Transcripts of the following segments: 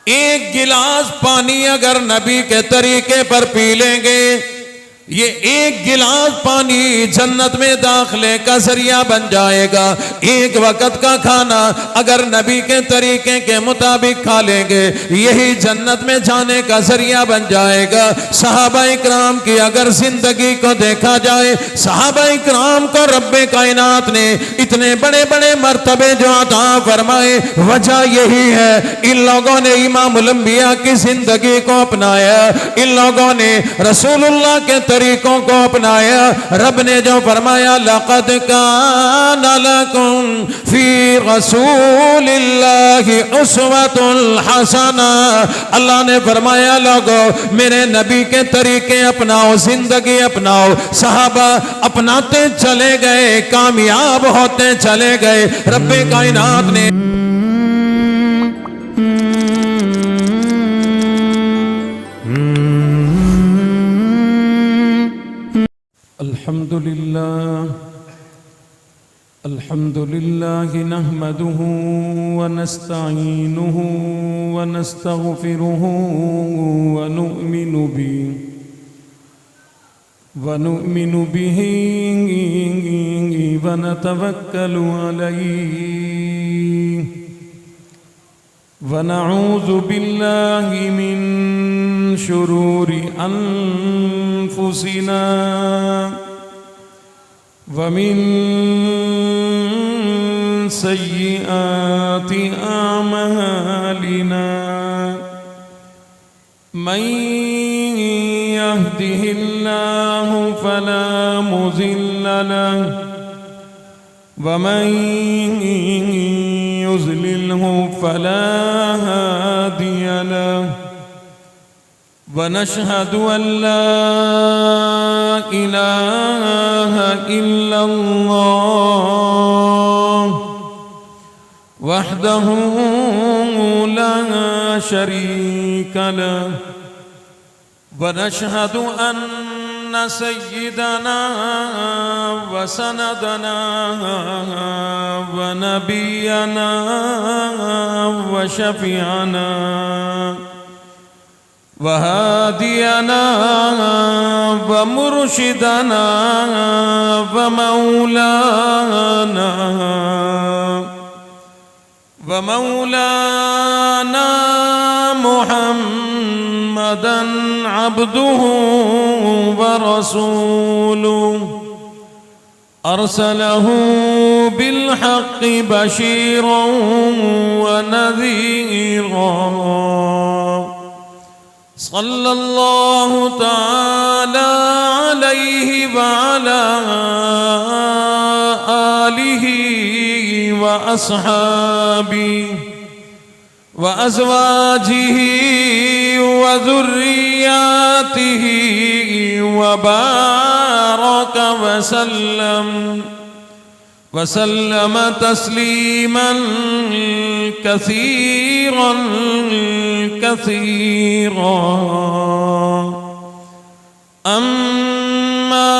एक गिलास पानी अगर नबी के तरीके पर पी लेंगे, ये एक गिलास पानी जन्नत में दाखिले का जरिया बन जाएगा। एक वक्त का खाना अगर नबी के तरीके के मुताबिक खा लेंगे, यही जन्नत में जाने का जरिया बन जाएगा। सहाबा इकराम की अगर जिंदगी को देखा जाए, सहाबा इकराम को रब्बे कायनात ने इतने बड़े बड़े मर्तबे जो अता फरमाए, वजह यही है इन लोगों ने इमामुल अंबिया की जिंदगी को अपनाया, इन लोगों ने रसूलुल्लाह के तरीकों को अपनाया। रब ने जो फरमाया, लक़द कान लकुम फी रसूलिल्लाहि उस्वतुल हसना, अल्लाह ने फरमाया लोगों मेरे नबी के तरीके अपनाओ, जिंदगी अपनाओ। सहाबा अपनाते चले गए, कामयाब होते चले गए। रब्बे कायनात ने अल्हम्दुलिल्लाह नहमदुहु व नस्तईनुहु व नस्तगफिरुहु व नु'मिनु बिही व नतवक्कलु अलैहि व नऊज़ु बिल्लाहि मिन शुरूरि अनफुसिना वमिन सय्यिआति आमालिना मन यहदिहिल्लाहु फला मुज़िल्ल लहु वमन युज़लिल्हु फला हादिय लहु वनशहदु अल्ला इलाहा इल्लल्लाह वहदहु ला शरीक लहु वनशहदु अन्न सय्यिदना व सनदना व नबियना व शफीअना वहादियना व मुर्शिदना व मौलाना मुहम्मदन अब्दुहु व रसूलुहु अरसलहु बिलहक़्क़ि बशीरन व नज़ीरन सल्लल्लाहु ताला अलैहि व अला आलिहि व अस्हाबिहि व अज़वाजिहि व ज़ुर्रिय्यातिहि व बारक वसल्लम तस्लीमन कसीरन कसीरा। अम्मा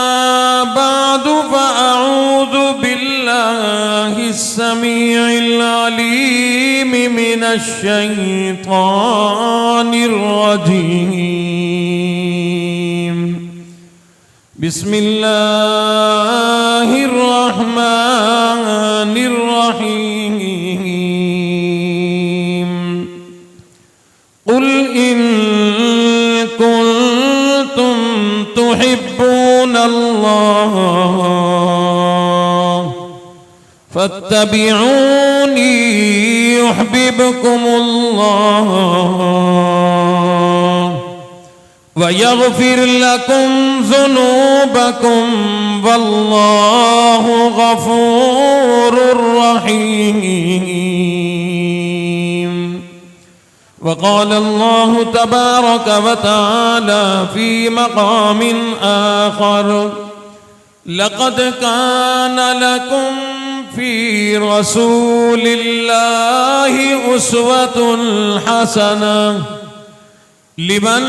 बादु फ़अऊज़ु बिल्लाहिस समीइल अलीम मिनश शैतानिर रजीम। बिस्मिल्लाहिर रहमानिर रहीम। कुल इन कुंतुम तुहिब्बूनल्लाह फत्तबिऊनी युहब्बिबकुमुल्लाह वयग़फ़िर लकुम ज़ुनूबकुम वल्लाहु गफ़ूरुर रहीम। वक़ाल अल्लाहु तबारक व तआला फ़ी मक़ाम आख़र लक़द कान लकुम फ़ी रसूलिल्लाहि उस्वतुन हसनह लिमन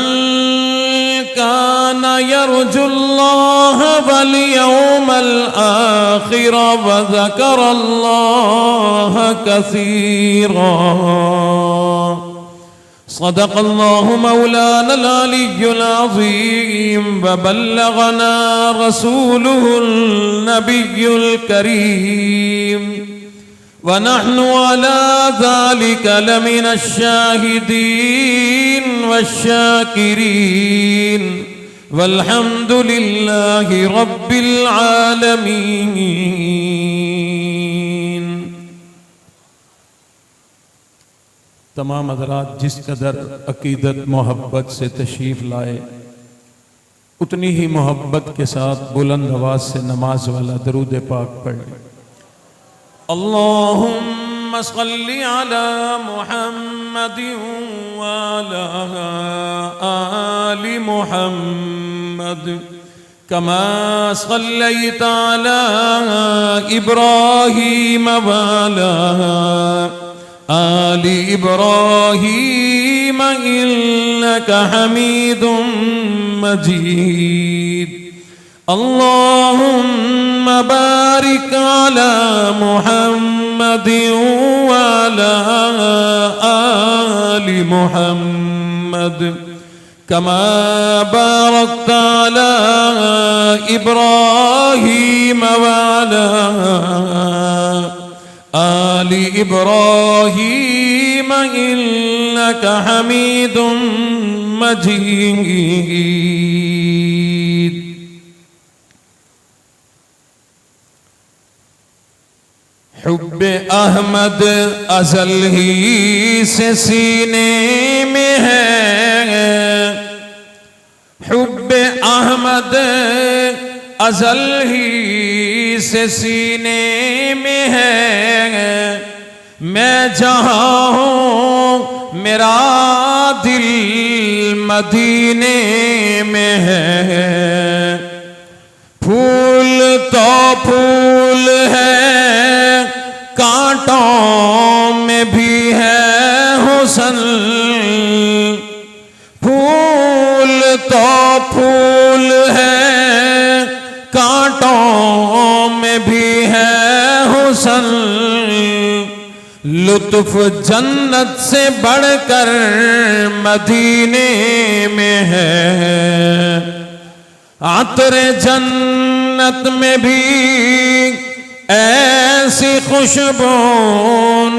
कान यरजुल्लाह वल यौमल आखिर व ज़करल्लाह कसीरा। सदक़ल्लाहु मौलाना अल-अलियुल अज़ीम व बल्लगना रसूलुहुल नबियुल करीम व नहनु अला ज़ालिका लमिनश शाहिदीन वश्शाकिरीन वल्हम्दुलिल्लाहि रब्बिल आलमीन। तमाम हज़रात जिस कदर अकीदत मोहब्बत से तशरीफ़ लाए, उतनी ही मोहब्बत के साथ बुलंद आवाज़ से नमाज वाला दरूद पाक पढ़। अल्लाहुम्मा सल्लि अला मुहम्मदिन व अला आलि मुहम्मद कमा सल्लैता अला इब्राहीम व अला आलि इब्राहीम इन्नका हमीदुम मजीद। अल्लाहुम्मा बारिक अला मुहम्मदिन व अला आलि मुहम्मद कमा बारकता अला इब्राहीम व अला आलि इब्राहीम इन्नका हमीदुम मजीद। हुब्बे अहमद अज़ल ही से सीने में है, हुब्बे अहमद अज़ल ही से सीने में है। मैं जहाँ हूँ मेरा दिल मदीने में है। फूल तो फूल है, कांटों में भी है हुस्न। फूल तो फूल है, कांटों में भी है हुस्न। लुत्फ जन्नत से बढ़कर मदीने में है। अतर जन्नत में भी ऐसी खुशबू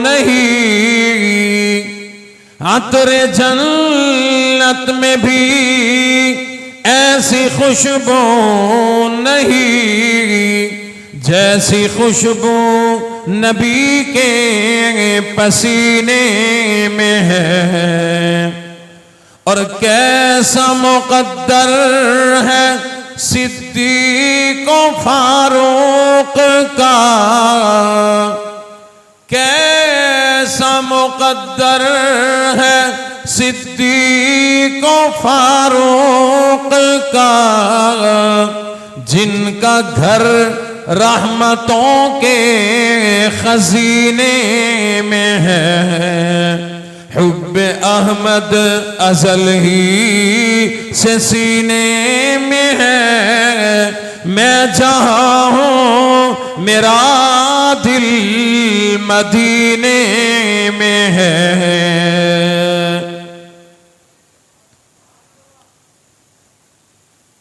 नहीं, अतर जन्नत में भी ऐसी खुशबू नहीं, जैसी खुशबू नबी के पसीने में है। और कैसा मुक़द्दर है सिद्दीक़ फारूक का, कैसा मुक़द्दर है सिद्दीक़ फारूक का, जिनका घर रहमतों के खजीने में है। हुब्बे अहमद अज़ल ही से सीने में है। मैं जहाँ हूँ मेरा दिल मदीने में है।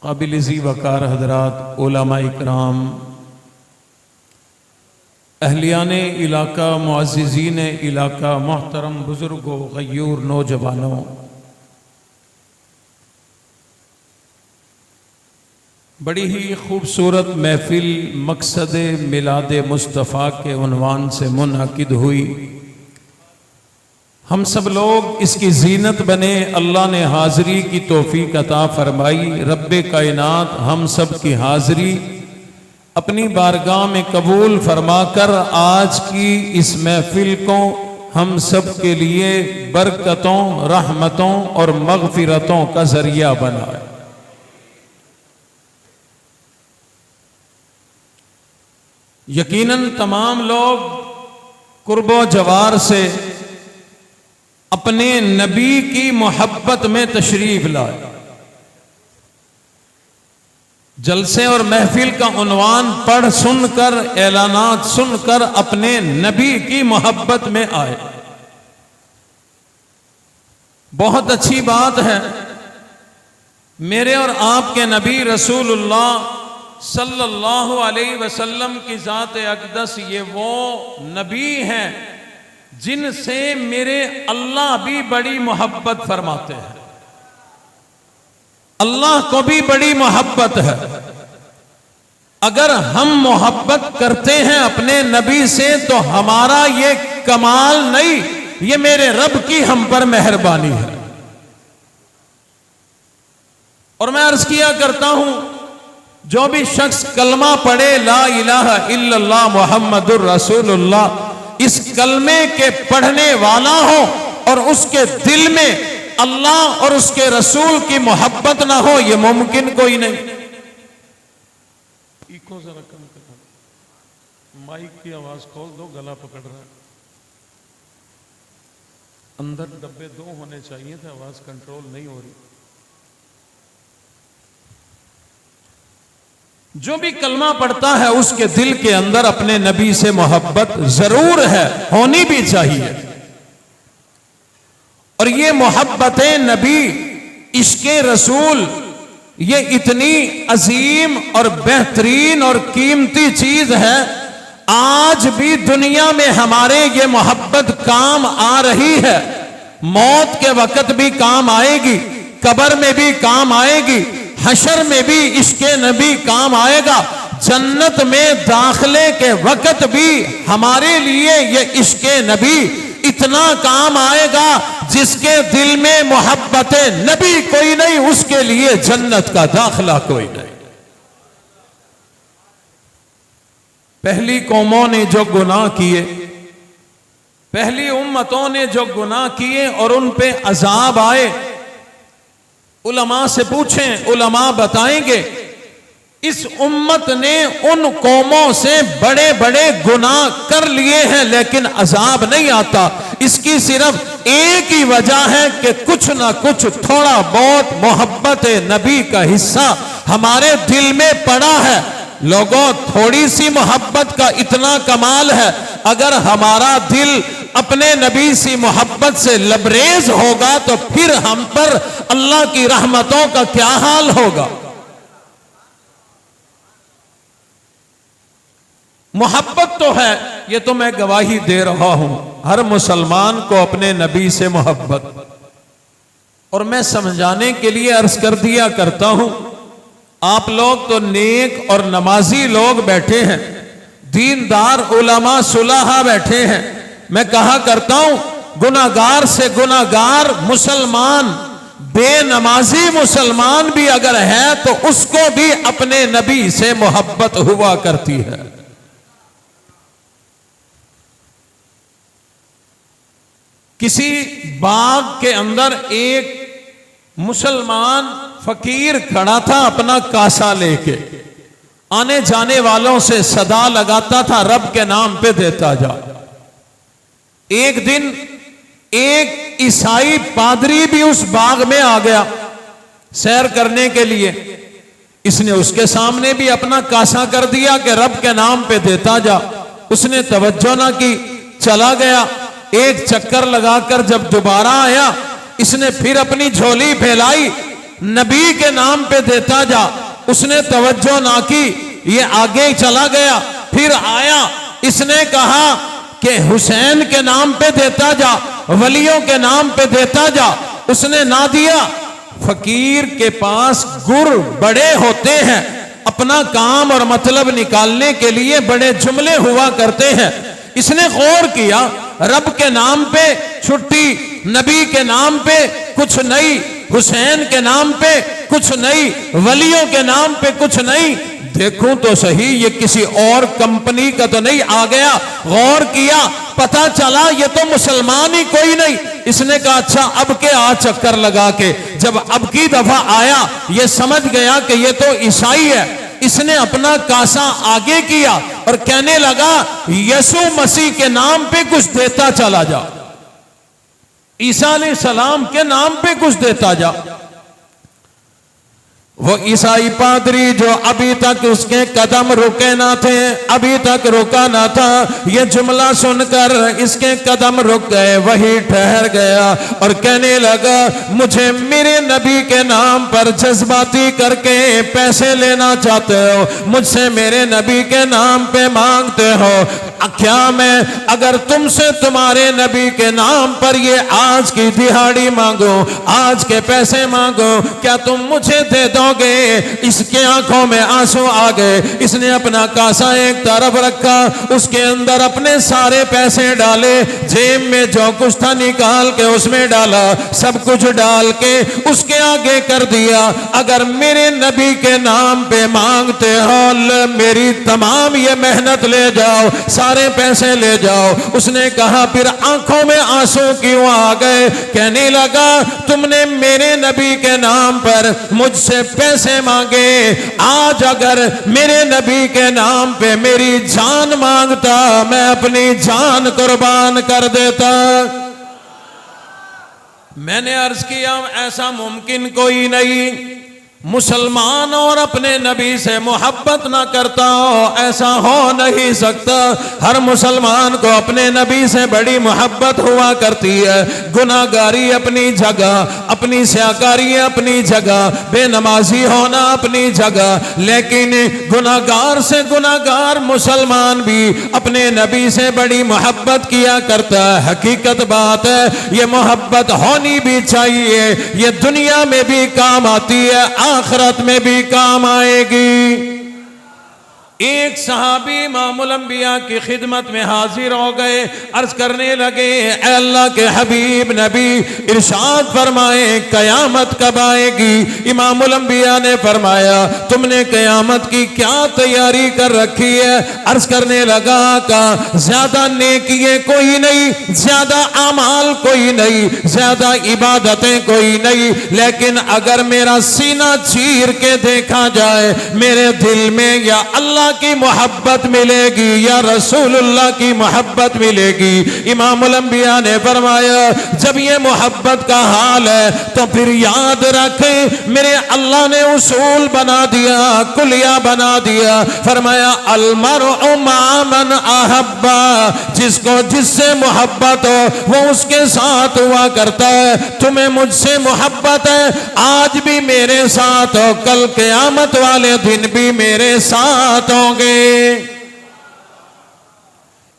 काबिल ज़ी वक़ार हज़रात, उलमा इकराम, अहलियाने इलाका, मुअज़्ज़िज़ीन इलाका, मोहतरम बुज़ुर्गों, गयूर नौजवानों, बड़ी ही खूबसूरत महफिल मकसद मिलाद मुस्तफ़ा के उन्वान से मुनअक़िद हुई। हम सब लोग इसकी जीनत बने। अल्लाह ने हाज़री की तौफ़ीक़ अता फरमाई। रब्बे कायनात हम सब की हाज़री अपनी बारगाह में कबूल फरमाकर आज की इस महफिल को हम सब के लिए बरकतों, रहमतों और मग़फ़िरतों का ज़रिया बनाए। यकीनन तमाम लोग कुर्बो जवार से अपने नबी की मोहब्बत में तशरीफ लाए। जलसे और महफिल का उन्वान पढ़ सुनकर, ऐलानात सुनकर अपने नबी की मोहब्बत में आए। बहुत अच्छी बात है। मेरे और आपके नबी रसूलुल्लाह सल्लल्लाहु अलैहि वसल्लम की ज़ात अक़दस ये वो नबी हैं जिनसे मेरे अल्लाह भी बड़ी मोहब्बत फरमाते हैं। अल्लाह को भी बड़ी मोहब्बत है। अगर हम मोहब्बत करते हैं अपने नबी से तो हमारा ये कमाल नहीं, ये मेरे रब की हम पर मेहरबानी है। और मैं अर्ज किया करता हूं, जो भी शख्स कलमा पढ़े ला इलाहा इल्लल्लाह मुहम्मदुर रसूलुल्लाह, इस कलमे के पढ़ने वाला हो और उसके दिल में अल्लाह और उसके रसूल की मोहब्बत ना हो, यह मुमकिन कोई नहीं। इको जरा कम करो, माइक की आवाज खोल दो, गला पकड़ रहा है। अंदर डब्बे 2 होने चाहिए थे, आवाज कंट्रोल नहीं हो रही। जो भी कलमा पढ़ता है उसके दिल के अंदर अपने नबी से मोहब्बत जरूर है, होनी भी चाहिए। और ये मोहब्बत नबी, इश्क़े रसूल, ये इतनी अजीम और बेहतरीन और कीमती चीज है, आज भी दुनिया में हमारे ये मोहब्बत काम आ रही है। मौत के वक्त भी काम आएगी, कब्र में भी काम आएगी, हशर में भी इश्क़े नबी काम आएगा, जन्नत में दाखिले के वक्त भी हमारे लिए ये इश्क़े नबी इतना काम आएगा। जिसके दिल में मोहब्बत नबी कोई नहीं, उसके लिए जन्नत का दाखिला कोई नहीं। पहली कौमों ने जो गुनाह किए, पहली उम्मतों ने जो गुनाह किए और उन पे अजाब आए, उलमा से पूछें, उलमा बताएंगे इस उम्मत ने उन कौमों से बड़े बड़े गुनाह कर लिए हैं लेकिन अजाब नहीं आता। इसकी सिर्फ एक ही वजह है कि कुछ ना कुछ थोड़ा बहुत मोहब्बत नबी का हिस्सा हमारे दिल में पड़ा है। लोगों, थोड़ी सी मोहब्बत का इतना कमाल है, अगर हमारा दिल अपने नबी से मोहब्बत से लबरेज होगा तो फिर हम पर अल्लाह की रहमतों का क्या हाल होगा। मोहब्बत तो है, ये तो मैं गवाही दे रहा हूं, हर मुसलमान को अपने नबी से मोहब्बत। और मैं समझाने के लिए अर्ज कर दिया करता हूं, आप लोग तो नेक और नमाजी लोग बैठे हैं, दीनदार उलमा सुलहा बैठे हैं। मैं कहा करता हूं, गुनाहगार से गुनाहगार मुसलमान, बेनमाजी मुसलमान भी अगर है तो उसको भी अपने नबी से मोहब्बत हुआ करती है। किसी बाग के अंदर एक मुसलमान फकीर खड़ा था, अपना कासा लेके आने जाने वालों से सदा लगाता था, रब के नाम पे देता जा। एक दिन एक ईसाई पादरी भी उस बाग में आ गया सैर करने के लिए। इसने उसके सामने भी अपना कासा कर दिया कि रब के नाम पे देता जा। उसने तवज्जो ना की, चला गया। एक चक्कर लगाकर जब दोबारा आया, इसने फिर अपनी झोली फैलाई, नबी के नाम पे देता जा। उसने तवज्जो ना की, ये आगे ही चला गया। फिर आया, इसने कहा कि हुसैन के नाम पे देता जा, वलियों के नाम पे देता जा। उसने ना दिया। फकीर के पास गुर बड़े होते हैं, अपना काम और मतलब निकालने के लिए बड़े जुमले हुआ करते हैं। इसने गौर किया, रब के नाम पे छुट्टी, नबी के नाम पे कुछ नहीं, हुसैन के नाम पे कुछ नहीं, वलियों के नाम पे कुछ नहीं। देखूं तो सही, ये किसी और कंपनी का तो नहीं आ गया। गौर किया, पता चला ये तो मुसलमान ही कोई नहीं। इसने कहा अच्छा अब के आ चक्कर लगा के। जब अब की दफा आया, ये समझ गया कि ये तो ईसाई है। इसने अपना कासा आगे किया और कहने लगा यसु मसीह के नाम पे कुछ देता चला जा, ईसा अलैहि सलाम के नाम पे कुछ देता जा। वो ईसाई पादरी जो अभी तक उसके कदम रुके ना थे, अभी तक रुका ना था, ये जुमला सुनकर इसके कदम रुक गए, वही ठहर गया और कहने लगा मुझे मेरे नबी के नाम पर जज्बाती करके पैसे लेना चाहते हो, मुझसे मेरे नबी के नाम पे मांगते हो, क्या मैं अगर तुमसे तुम्हारे नबी के नाम पर ये आज की दिहाड़ी मांगो, आज के पैसे मांगो, क्या तुम मुझे दे दोगे? इसके आंखों में आंसू आ गए। इसने अपना कासा एक तरफ रखा, उसके अंदर अपने सारे पैसे डाले, जेब में जो कुछ था निकाल के उसमें डाला, सब कुछ डाल के उसके आगे कर दिया, अगर मेरे नबी के नाम पे मांगते हो मेरी तमाम ये मेहनत ले जाओ, सारे पैसे ले जाओ। उसने कहा फिर आंखों में आंसू क्यों आ गए? कहने लगा तुमने मेरे नबी के नाम पर मुझसे पैसे मांगे, आज अगर मेरे नबी के नाम पे मेरी जान मांगता, मैं अपनी जान कुर्बान कर देता। मैंने अर्ज किया ऐसा मुमकिन कोई नहीं, मुसलमान और अपने नबी से मोहब्बत ना करता हो, ऐसा हो नहीं सकता। हर मुसलमान को अपने नबी से बड़ी मोहब्बत हुआ करती है। गुनाहगारी अपनी जगह, अपनी स्याकारी अपनी जगह, बेनमाजी होना अपनी जगह, लेकिन गुनाहगार से गुनाहगार मुसलमान भी अपने नबी से बड़ी मोहब्बत किया करता है। हकीकत बात है, ये मोहब्बत होनी भी चाहिए, ये दुनिया में भी काम आती है, आखिरत में भी काम आएगी। एक सहाबी इमामुल अंबिया की खिदमत में हाजिर हो गए, अर्ज करने लगे ऐ अल्लाह के हबीब नबी, इरशाद फरमाए कयामत कब आएगी? इमामुल अंबिया ने फरमाया तुमने कयामत की क्या तैयारी कर रखी है? अर्ज करने लगा का ज्यादा नेकिये कोई नहीं, ज्यादा अमाल कोई नहीं, ज्यादा इबादतें कोई नहीं, लेकिन अगर मेरा सीना चीर के देखा जाए, मेरे दिल में या अल्लाह की मोहब्बत मिलेगी या रसूलुल्लाह की मोहब्बत मिलेगी। इमामुल अंबिया ने फरमाया जब ये मोहब्बत का हाल है तो फिर याद रखें मेरे अल्लाह ने उसूल बना दिया, कुलिया बना दिया। फरमाया अलमरउ मा मन अहब्बा, जिसको जिससे मोहब्बत हो वो उसके साथ हुआ करता है। तुम्हें मुझसे मोहब्बत है, आज भी मेरे साथ हो, कल क़यामत वाले दिन भी मेरे साथ होंगे।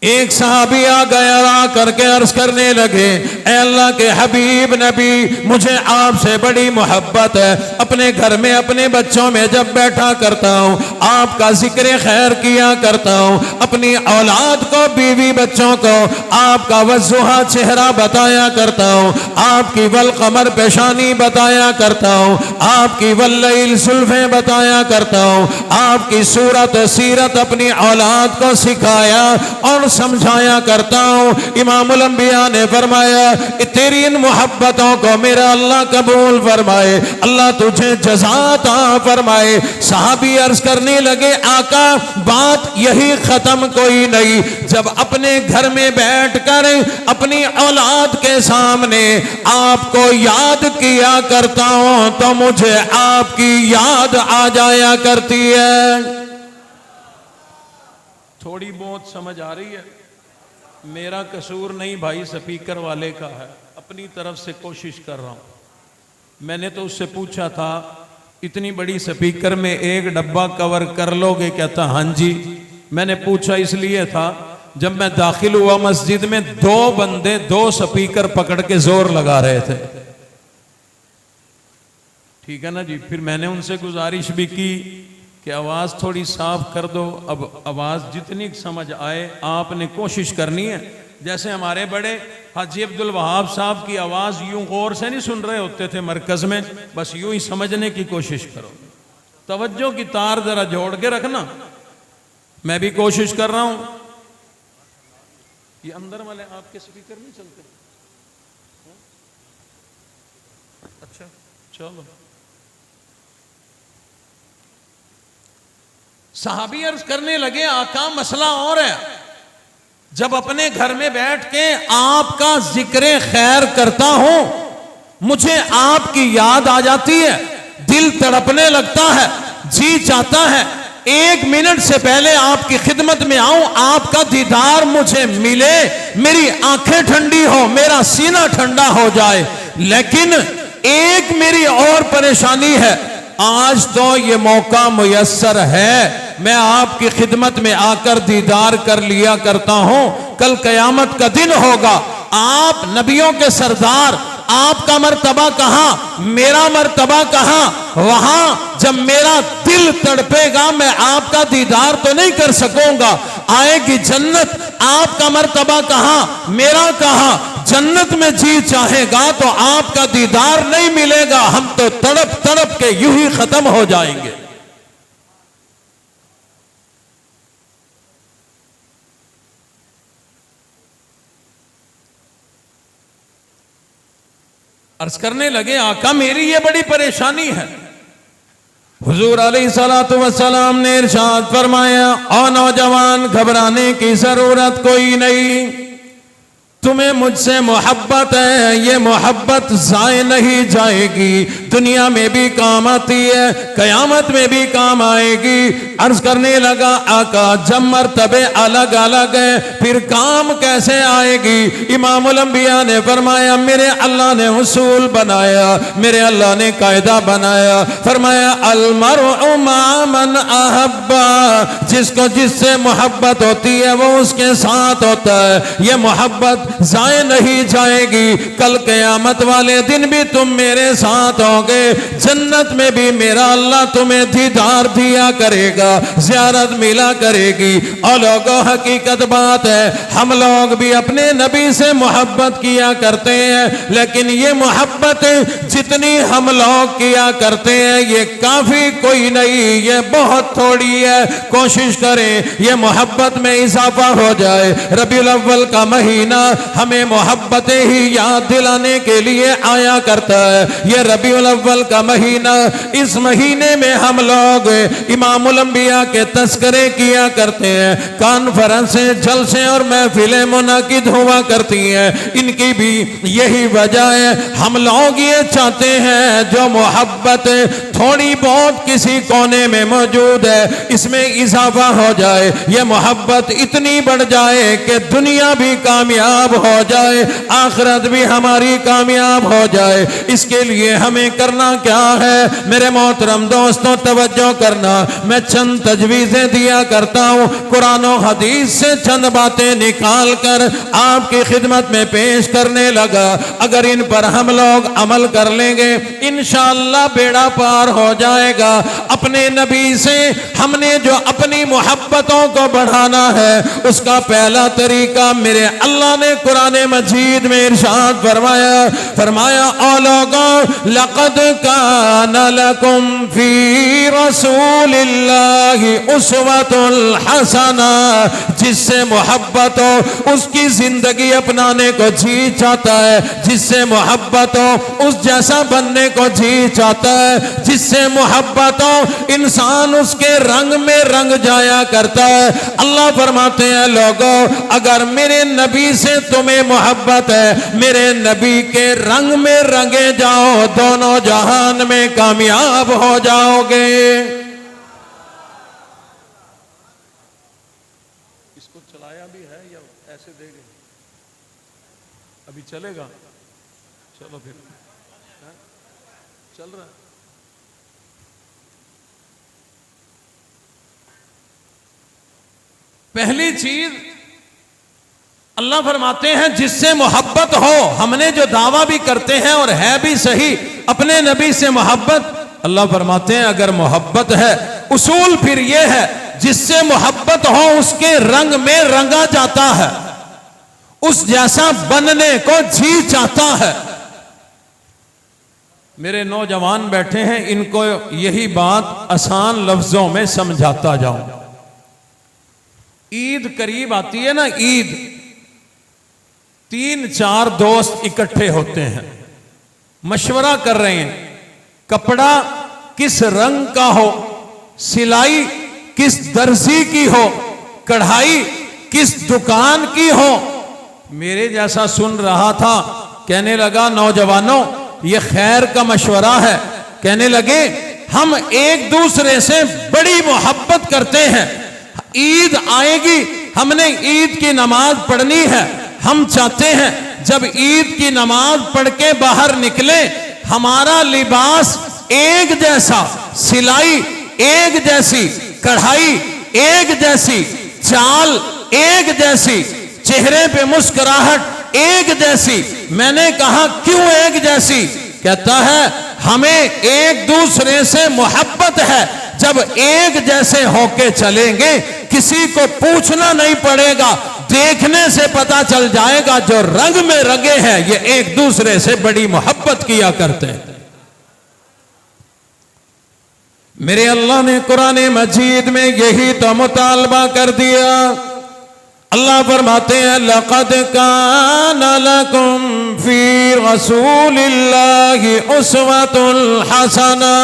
एक सहाबी आ गया, आ करके अर्ज करने लगे ऐ अल्लाह के हबीब नबी, मुझे आपसे बड़ी मोहब्बत है, अपने घर में अपने बच्चों में जब बैठा करता हूँ आपका जिक्र खैर किया करता हूँ, अपनी औलाद को, बीवी बच्चों को आपका वज़ुहा चेहरा बताया करता हूँ, आपकी वल कमर पेशानी बताया करता हूँ, आपकी वल्लैल सुल्फ़े बताया करता हूँ, आपकी सूरत सीरत अपनी औलाद को सिखाया और समझाया करता हूं। इमामुल अंबिया ने फरमाया तेरी इन मोहब्बतों को मेरा अल्लाह कबूल फरमाए, अल्लाह तुझे जज़ाता फरमाए। सहाबी अर्ज करने लगे आका बात यही खत्म कोई नहीं, जब अपने घर में बैठकर अपनी औलाद के सामने आपको याद किया करता हूं तो मुझे आपकी याद आ जाया करती है। थोड़ी बहुत समझ आ रही है? मेरा कसूर नहीं भाई, स्पीकर वाले का है, अपनी तरफ से कोशिश कर रहा हूं। मैंने तो उससे पूछा था इतनी बड़ी स्पीकर में एक डब्बा कवर कर लोगे? कहता हाँ जी। मैंने पूछा इसलिए था जब मैं दाखिल हुआ मस्जिद में दो बंदे दो स्पीकर पकड़ के जोर लगा रहे थे, ठीक है ना जी। फिर मैंने उनसे गुजारिश भी की कि आवाज़ थोड़ी साफ कर दो। अब आवाज़ जितनी समझ आए आपने कोशिश करनी है। जैसे हमारे बड़े हाजी अब्दुल वहाब साहब की आवाज़ यूं गौर से नहीं सुन रहे होते थे मरकज़ में, बस यूं ही समझने की कोशिश करो। तवज्जो की तार ज़रा जोड़ के रखना, मैं भी कोशिश कर रहा हूं। ये अंदर वाले आपके स्पीकर नहीं चलते? अच्छा चलो। सहाबी अर्ज करने लगे आका मसला और है, जब अपने घर में बैठ के आपका जिक्र खैर करता हूं मुझे आपकी याद आ जाती है, दिल तड़पने लगता है, जी चाहता है 1 मिनट से पहले आपकी खिदमत में आऊं, आपका दीदार मुझे मिले, मेरी आंखें ठंडी हो, मेरा सीना ठंडा हो जाए। लेकिन एक मेरी और परेशानी है, आज तो ये मौका मुयस्सर है, मैं आपकी खिदमत में आकर दीदार कर लिया करता हूं, कल कयामत का दिन होगा, आप नबियों के सरदार, आपका मर्तबा कहां, मेरा मर्तबा कहां, वहां जब मेरा दिल तड़पेगा मैं आपका दीदार तो नहीं कर सकूंगा। आएगी जन्नत, आपका मर्तबा कहां, मेरा कहां, जन्नत में जी चाहेगा तो आपका दीदार नहीं मिलेगा, हम तो तड़प तड़प के यूं ही खत्म हो जाएंगे। अर्ज करने लगे, आका मेरी ये बड़ी परेशानी है। हुजूर अलैहिस्सलातु वस्सलाम ने इरशाद फरमाया, ओ नौजवान, घबराने की जरूरत कोई नहीं, तुम्हें मुझसे मोहब्बत है, ये मोहब्बत जाए नहीं जाएगी, दुनिया में भी काम आती है, कयामत में भी काम आएगी। अर्ज करने लगा, आका जब मर्तबे अलग अलग है फिर काम कैसे आएगी? इमामुल अंबिया ने फरमाया, मेरे अल्लाह ने उसूल बनाया, मेरे अल्लाह ने कायदा बनाया, फरमाया अल मरउ मा मन अहब्बा, जिसको जिससे मोहब्बत होती है वो उसके साथ होता है, ये मोहब्बत जाए नहीं जाएगी, कल कयामत वाले दिन भी तुम मेरे साथ होगे, जन्नत में भी मेरा अल्लाह तुम्हें दीदार दिया करेगा, ज़ियारत मिला करेगी। और लोगों, हकीकत बात है, हम लोग भी अपने नबी से मोहब्बत किया करते हैं, लेकिन ये मोहब्बत जितनी हम लोग किया करते हैं ये काफी कोई नहीं, ये बहुत थोड़ी है। कोशिश करें ये मोहब्बत में इजाफा हो जाए। रबीउल अव्वल का महीना हमें मोहब्बतें ही याद दिलाने के लिए आया करता है। ये रबीउल अव्वल का महीना, इस महीने में हम लोग इमामुल अंबिया के तस्करे किया करते हैं, कॉन्फ्रेंसें, जलसे और महफिलें मुनाकिद हुआ करती हैं। इनकी भी यही वजह है, हम लोग ये चाहते हैं जो मोहब्बत थोड़ी बहुत किसी कोने में मौजूद है इसमें इजाफा हो जाए, ये मोहब्बत इतनी बढ़ जाए कि दुनिया भी कामयाब हो जाए, आखिरत भी हमारी कामयाब हो जाए। इसके लिए हमें करना क्या है मेरे मोहतरम दोस्तों, तवज्जो करना। मैं चंद तजवीजें दिया करता हूँ, कुरान और हदीस से चंद बातें निकाल कर आपकी खिदमत में पेश करने लगा। अगर इन पर हम लोग अमल कर लेंगे इंशाअल्लाह बेड़ा पार हो जाएगा। अपने नबी से हमने जो अपनी मोहब्बतों को बढ़ाना है उसका पहला तरीका मेरे अल्लाह ने कुरान मजीद में इरशाद फरमाया, फरमाया ओ लोगों, लक़द कान लकुम फी रसूलिल्लाहि उस्वतुल हसना, जिससे मोहब्बत हो उसकी जिंदगी अपनाने को जी चाहता है, जिससे मोहब्बत हो उस जैसा बनने को जी चाहता है, जिससे मोहब्बत हो इंसान उसके रंग में रंग जाया करता है। अल्लाह फरमाते हैं लोगों, अगर मेरे नबी से तुम्हें मोहब्बत है, मेरे नबी के रंग में रंगे जाओ, दोनों जहान में कामयाब हो जाओगे। इसको चलाया भी है या ऐसे देंगे? अभी चलेगा? चलो फिर, चल रहा है। पहली चीज अल्लाह फरमाते हैं जिससे मोहब्बत हो, हमने जो दावा भी करते हैं और है भी सही अपने नबी से मोहब्बत, अल्लाह फरमाते हैं अगर मोहब्बत है, उसूल फिर यह है जिससे मोहब्बत हो उसके रंग में रंगा जाता है, उस जैसा बनने को जी चाहता है। मेरे नौजवान बैठे हैं, इनको यही बात आसान लफ्जों में समझाता जाऊं। ईद करीब आती है ना, ईद 3-4 दोस्त इकट्ठे होते हैं, मशवरा कर रहे हैं कपड़ा किस रंग का हो, सिलाई किस दर्जी की हो, कढ़ाई किस दुकान की हो। मेरे जैसा सुन रहा था, कहने लगा नौजवानों ये खैर का मशवरा है कहने लगे हम एक दूसरे से बड़ी मोहब्बत करते हैं। ईद आएगी, हमने ईद की नमाज पढ़नी है। हम चाहते हैं जब ईद की नमाज पढ़ के बाहर निकले, हमारा लिबास एक जैसा, सिलाई एक जैसी, कढ़ाई एक जैसी, चाल एक जैसी, चेहरे पे मुस्कुराहट एक जैसी। मैंने कहा क्यों एक जैसी? कहता है हमें एक दूसरे से मोहब्बत है। जब एक जैसे होके चलेंगे, किसी को पूछना नहीं पड़ेगा, देखने से पता चल जाएगा जो रंग में रंगे हैं ये एक दूसरे से बड़ी मोहब्बत किया करते हैं। मेरे अल्लाह ने कुरान मजीद में यही तो मुतालबा कर दिया। अल्लाह फरमाते हैं लक़द कान लकुम फी रसूलिल्लाहि उस्वतुल हसना।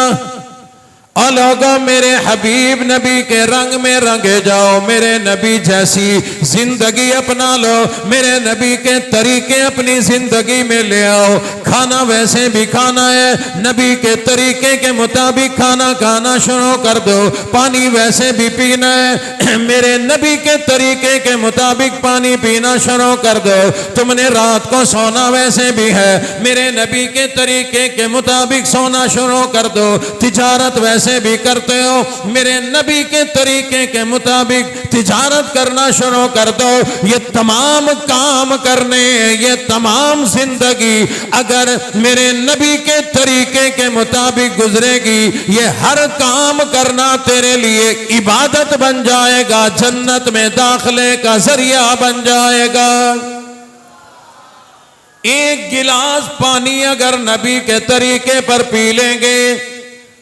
और लोगों मेरे हबीब नबी के रंग में रंगे जाओ, मेरे नबी जैसी जिंदगी अपना लो, मेरे नबी के तरीके अपनी जिंदगी में ले आओ। खाना वैसे भी खाना है, नबी के तरीके के मुताबिक खाना खाना शुरू कर दो। पानी वैसे भी पीना है, मेरे नबी के तरीके के मुताबिक पानी पीना शुरू कर दो। तुमने रात को सोना वैसे भी है, मेरे नबी के तरीके के मुताबिक सोना शुरू कर दो। तिजारत वैसे भी करते हो, मेरे नबी के तरीके के मुताबिक तिजारत करना शुरू कर दो। ये तमाम काम करने, ये तमाम जिंदगी अगर मेरे नबी के तरीके के मुताबिक गुजरेगी, ये हर काम करना तेरे लिए इबादत बन जाएगा, जन्नत में दाखिले का जरिया बन जाएगा। एक गिलास पानी अगर नबी के तरीके पर पी लेंगे,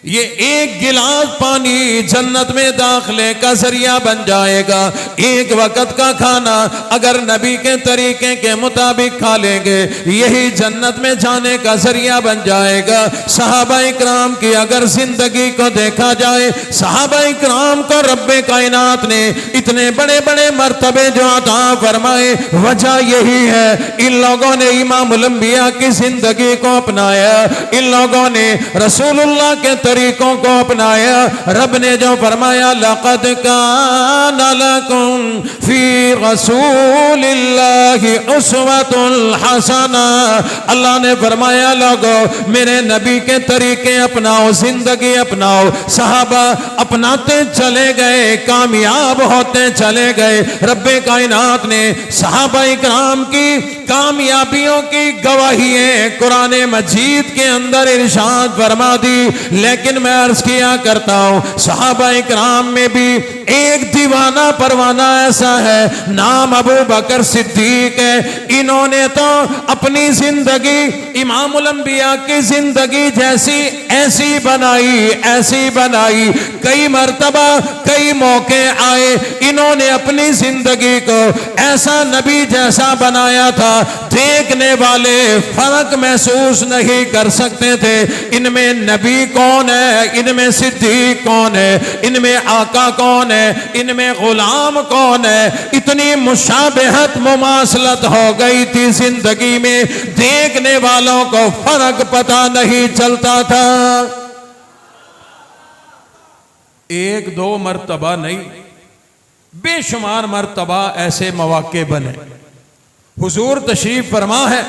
ये एक गिलास पानी जन्नत में दाखिले का जरिया बन जाएगा। एक वक्त का खाना अगर नबी के तरीके के मुताबिक खा लेंगे, यही जन्नत में जाने का जरिया बन जाएगा। सहाबा इकराम की अगर जिंदगी को देखा जाए, सहाबा इकराम को रब्बे कायनात ने इतने बड़े बड़े मर्तबे जो अता फरमाए, वजह यही है इन लोगों ने इमामुल अंबिया की जिंदगी को अपनाया, इन लोगों ने रसूलुल्लाह के तरीकों को अपनाया। रब ने जो फरमाया लक़द कान लकुम फी रसूलिल्लाहि उस्वतुल हसना, अल्लाह ने फरमाया लोगों मेरे नबी के तरीके अपनाओ, जिंदगी अपनाओ। सहाबा अपनाते चले गए, कामयाब होते चले गए। रब्बे कायनात ने सहाबा इकराम की कामयाबियों की गवाहियां कुरान मजीद के अंदर इरशाद फरमा दी। लेकिन मैं अर्ज किया करता हूं, सहाबा इकराम में भी एक दीवाना परवाना ऐसा है, नाम अबू बकर सिद्दीक है। इन्होंने तो अपनी जिंदगी इमामुल अंबिया की जिंदगी जैसी ऐसी बनाई, ऐसी बनाई। कई मर्तबा कई मौके आए, इन्होंने अपनी जिंदगी को ऐसा नबी जैसा बनाया था, देखने वाले फर्क महसूस नहीं कर सकते थे। इनमें नबी कौन है, इनमें सिद्दीक कौन है, इनमें आका कौन है, इनमें गुलाम कौन है। इतनी मुशाबहत मुमासलत हो गई थी जिंदगी में, देखने वालों को फर्क पता नहीं चलता था। एक दो मर्तबा नहीं, बेशुमार मर्तबा ऐसे मौके बने। हुजूर तशरीफ फरमा है,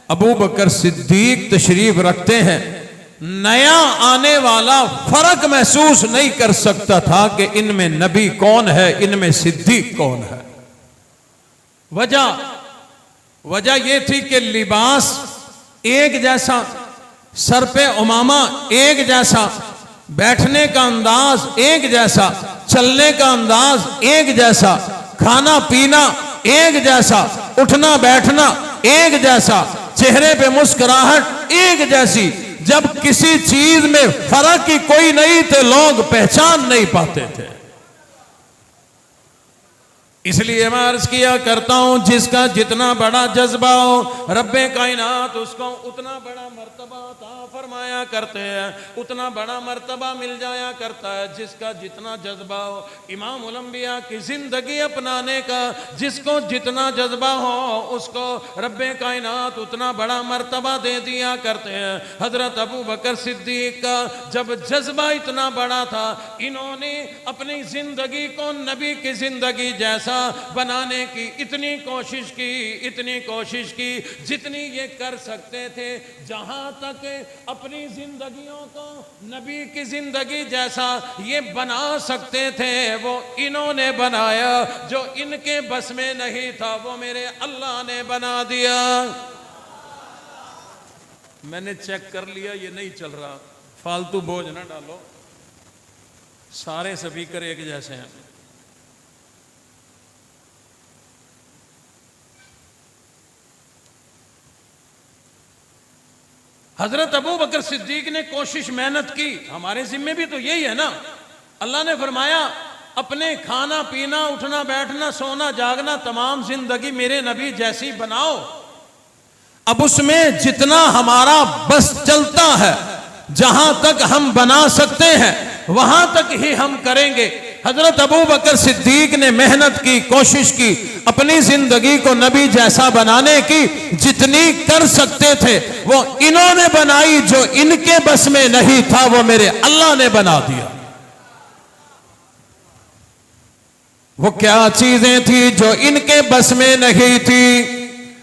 अबू बकर सिद्दीक तशरीफ रखते हैं। नया आने वाला फर्क महसूस नहीं कर सकता था कि इनमें नबी कौन है, इनमें सिद्दीक कौन है। वजह यह थी कि लिबास एक जैसा, सर पे उमामा एक जैसा, बैठने का अंदाज एक जैसा, चलने का अंदाज एक जैसा, खाना पीना एक जैसा, उठना बैठना एक जैसा, चेहरे पे मुस्कुराहट एक जैसी। जब किसी चीज में फर्क ही कोई नहीं थे, लोग पहचान नहीं पाते थे। इसलिए मैं अर्ज किया करता हूं, जिसका जितना बड़ा जज्बा हो रब्बे कायनात उसको उतना बड़ा मर्तबा अता फरमाया करते हैं, उतना बड़ा मर्तबा मिल जाया करता है। जिसका जितना जज्बा हो, इमाम उल अंबिया की जिंदगी अपनाने का जिसको जितना जज्बा हो उसको रब्बे कायनात उतना बड़ा मर्तबा दे दिया करते हैं। हजरत अबू बकर सिद्दीक का जब जज्बा इतना बड़ा था, इन्होंने अपनी जिंदगी को नबी की जिंदगी जैसा बनाने की इतनी कोशिश की जितनी ये कर सकते थे। जहां तक अपनी जिंदगियों को नबी की जिंदगी जैसा ये बना सकते थे, वो इन्होंने बनाया। जो इनके बस में नहीं था वो मेरे अल्लाह ने बना दिया। मैंने चेक कर लिया, ये नहीं चल रहा, फालतू बोझ ना डालो, सारे स्पीकर एक जैसे हैं। हजरत अबू बकर सिद्दीक ने कोशिश मेहनत की, हमारे जिम्मे भी तो यही है ना। अल्लाह ने फरमाया अपने खाना पीना उठना बैठना सोना जागना तमाम जिंदगी मेरे नबी जैसी बनाओ। अब उसमें जितना हमारा बस चलता है, जहां तक हम बना सकते हैं वहां तक ही हम करेंगे। हजरत अबू बकर सिद्दीक ने मेहनत की, कोशिश की, अपनी जिंदगी को नबी जैसा बनाने की जितनी कर सकते थे वो इन्होंने बनाई। जो इनके बस में नहीं था वो मेरे अल्लाह ने बना दिया। वो क्या चीजें थी जो इनके बस में नहीं थी?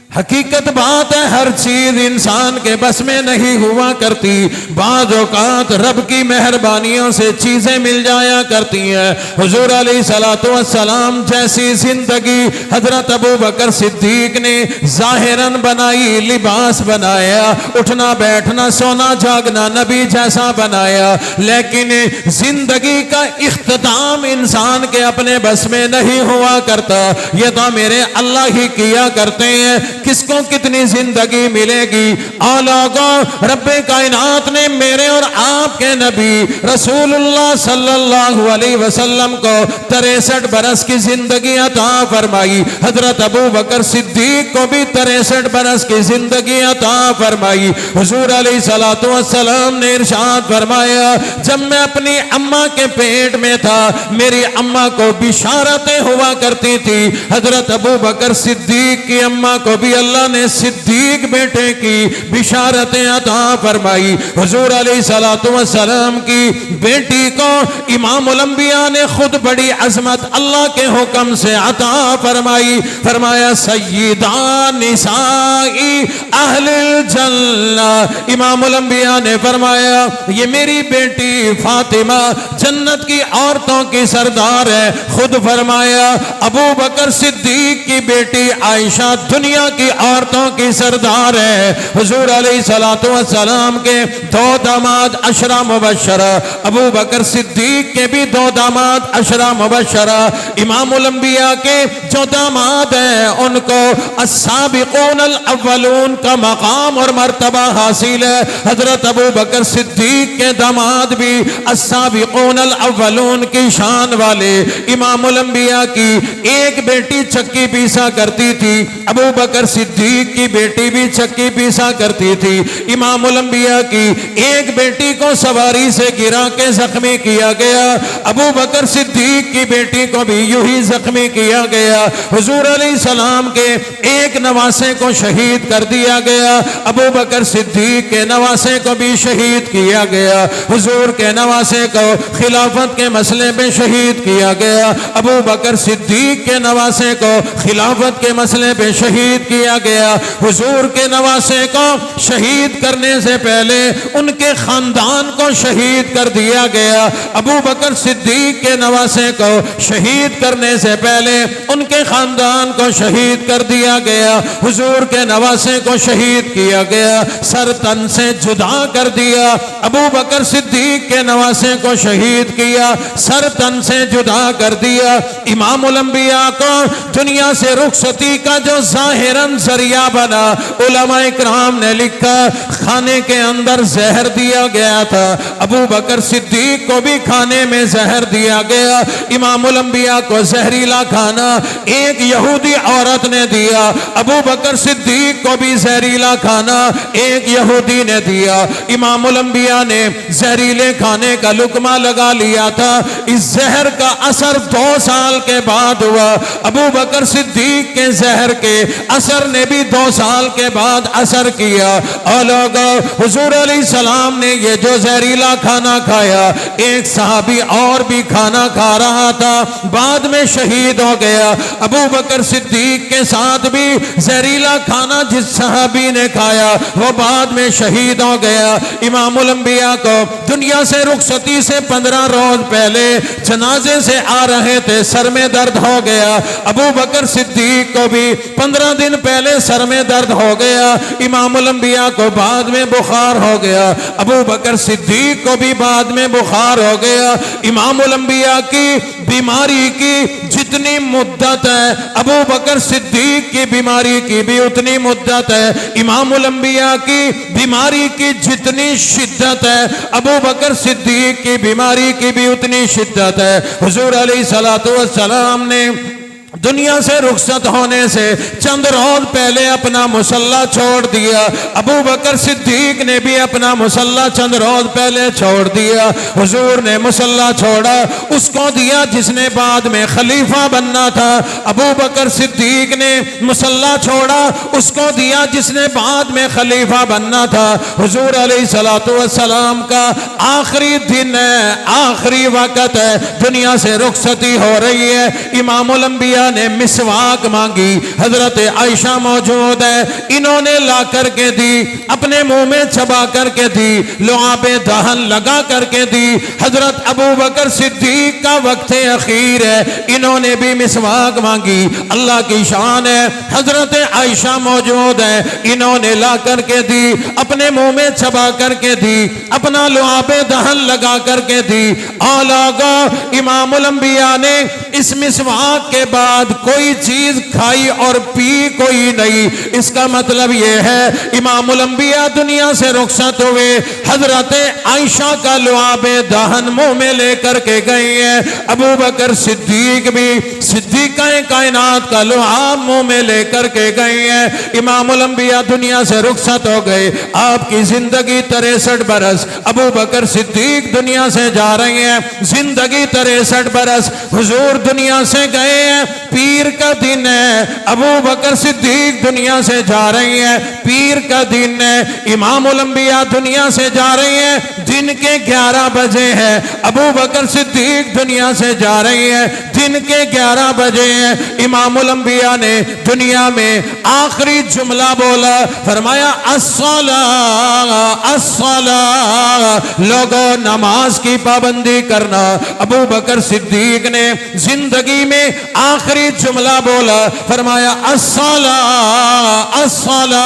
हकीकत बात है, हर चीज इंसान के बस में नहीं हुआ करती। बाज़ औक़ात रब की मेहरबानियों से चीजें मिल जाया करती हैं। हुजूर अलैहिस्सलातु वस्सलाम जैसी जिंदगी हजरत अबू बकर सिद्दीक ने ज़ाहिरन बनाई, लिबास बनाया, उठना बैठना सोना जागना नबी जैसा बनाया, लेकिन जिंदगी का इख्तिताम इंसान के अपने बस में नहीं हुआ करता। ये तो मेरे अल्लाह ही किया करते हैं। किसको कितनी जिंदगी मिलेगी? आला को रब्बे कायनात ने मेरे और आपके नबी रसूलुल्लाह सल्लल्लाहु अलैहि वसल्लम को 63 बरस की जिंदगी अता फरमाई। हजरत अबू बकर सिद्दीक को भी 63 बरस की जिंदगी अता फरमाई। हुजूर अलैहिस्सलातु वस्सलाम ने इरशाद फरमाया, जब मैं अपनी अम्मा के पेट में था मेरी अम्मा को बिशारतें हुआ करती थी। हजरत अबू बकर सिद्दीक की अम्मा को भी अल्लाह ने सिद्दीक बेटे की बिशारतें अता फरमाई। हुजूर अलैहिस्सलातु वस्सलाम की बेटी को इमाम उल अंबिया ने खुद बड़ी अजमत अल्लाह के हुक्म से अता फरमाई। फरमाया सय्यिदा निसाई अहलिल जन्ना। इमाम उल अंबिया ने फरमाया ये मेरी बेटी फातिमा जन्नत की औरतों की सरदार है। खुद फरमाया अबू बकर सिद्दीक की बेटी आयशा दुनिया की औरतों की सरदार है। हुजूर अलैहिस्सलातु वस्सलाम के 2 दामाद अशरा मुबश्शरा, अबू बकर सिद्दीक के भी 2 दामाद अशरा मुबश्शरा। इमाम उल अंबिया के जो दामाद हैं उनको अस्साबिकून अल अव्वलून का मकाम और मर्तबा हासिल है। हजरत अबू बकर सिद्दीक के दामाद भी अस्साबिकून अल अव्वलून की शान वाले। इमाम उल अंबिया की एक बेटी चक्की पीसा करती थी, अबू बकर सिद्दीक की बेटी भी चक्की पीसा करती थी। इमाम उल अंबिया की एक बेटी को सवारी से गिरा के जख्मी किया गया, अबू बकर सिद्दीक की बेटी को भी यूं ही जख्मी किया गया। हुजूर अलैहिस्सलाम के एक नवासे को शहीद कर दिया गया, अबू बकर सिद्दीक के नवासे को भी शहीद किया गया। हुजूर के नवासे को खिलाफत के मसले में शहीद किया गया, अबू बकर सिद्दीक के नवासे को खिलाफत के मसले पे शहीद किया गया। हुजूर के नवासे को शहीद करने से पहले उनके खानदान को शहीद कर दिया गया। अबू बकर सिद्दीक के नवासे को शहीद करने से पहले उनके खानदान को शहीद कर दिया गया। हुजूर के नवासे को शहीद किया गया, सर तन से जुदा कर दिया। अबू बकर सिद्दीक के नवासे को शहीद किया, सर तन से जुदा कर दिया। इमाम उल अंबिया को दुनिया से रुखसती का जो ज़ाहिरन जरिया बना। उलमा इकराम ने लिखा खाने के अंदर जहर दिया गया था, अबू बकर सिद्दीक को भी खाने में जहर दिया गया। इमामुल अंबिया को जहरीला खाना एक यहूदी औरत ने दिया, अबू बकर सिद्दीक को भी जहरीला खाना एक यहूदी ने दिया। इमामुल अंबिया ने जहरीले खाने का लुकमा लगा लिया था। इस जहर का असर 2 साल के बाद हुआ। अबू बकर सिद्दीक के जहर के असर ने भी 2 साल के बाद असर किया। और लोग हुजूर अलैहिस्सलाम ने ये जो जहरीला खाना खाया, एक सहाबी और भी खाना खा रहा था, बाद में शहीद हो गया। अबू बकर सिद्दीक के साथ भी जहरीला खाना जिस सहाबी ने खाया वो बाद में शहीद हो गया। इमामुल अंबिया को दुनिया से रुखसती से 15 रोज पहले जनाजे से आ रहे थे, सर में दर्द हो गया। अबू बकर सिद्दीक को भी 15 दिन पहले सर में दर्द हो गया। इमामुल अंबिया को बाद में बुखार हो गया, अबू बकर सिद्दीक को भी बाद में बुखार हो गया। इमामुल अंबिया की बीमारी की जितनी मुद्दत है, अबू बकर सिद्दीक की बीमारी की भी उतनी मुद्दत है। इमामुल अंबिया की बीमारी की जितनी शिद्दत है, अबू बकर सिद्दीक की बीमारी की भी उतनी शिद्दत है। हुजूर अलैहिस्सलातु वस्सलाम ने दुनिया से रुखसत होने से चंद रोज पहले अपना मुसल्ला छोड़ दिया। अबू बकर सिद्दीक ने भी अपना मुसल्ला चंद रोज पहले छोड़ दिया। हुजूर ने मुसल्ला छोड़ा, उसको दिया जिसने बाद में खलीफा बनना था। अबू बकर सिद्दीक ने मुसल्ला छोड़ा, उसको दिया जिसने बाद में खलीफा बनना था। हुजूर अलैहिस्सलातु वस्सलाम का आखिरी दिन है, आखिरी वक्त है, दुनिया से रुखसती हो रही है। इमामुल अंबिया ने मिसवाक मांगी, हजरत आयशा मौजूद है, इन्होंने ला करके दी, अपने मुंह में चबा करके दी, लुआबे दहन लगा करके दी। हजरत अबू बकर सिद्दीक का वक्त अखीर है, इन्होंने भी मिसवाक मांगी, अल्लाह की शान है। हजरत आयशा मौजूद है, इन्होंने ला करके दी, अपने मुंह में चबा करके दी, अपना लुआबे दहन लगा करके दी। औलागा इमामुल अंबिया ने इस मिसवाक के बाद कोई चीज खाई और पी कोई नहीं। इसका मतलब यह है इमामुल अंबिया दुनिया से रुखसत हुए, हजरत आयशा का लुआबे दहन मुंह में लेकर के गई है। अबू बकर सिद्दीक भी सिद्दीक़ाए कायनात का लुआब मुंह में लेकर के गई है। इमामुल अंबिया दुनिया से रुखसत हो गए। आपकी जिंदगी 63 बरस, अबू बकर सिद्दीक दुनिया से जा रहे हैं, जिंदगी 63 बरस। हुजूर दुनिया से गए हैं, पीर का दिन है, अबू बकर सिद्दीक दुनिया से जा रही है, पीर का दिन है। इमामुल अंबिया दुनिया से जा रही है, दिन के 11 बजे है, अबू बकर सिद्दीक दुनिया से जा रही है, दिन के 11 बजे है। इमामुल अंबिया ने दुनिया में आखिरी जुमला बोला, फरमाया अस्सला अस्सला, लोगों नमाज की पाबंदी करना। अबू बकर सिद्दीक ने जिंदगी में आखिरी जुमला बोला, फरमाया अस्सला अस्सला,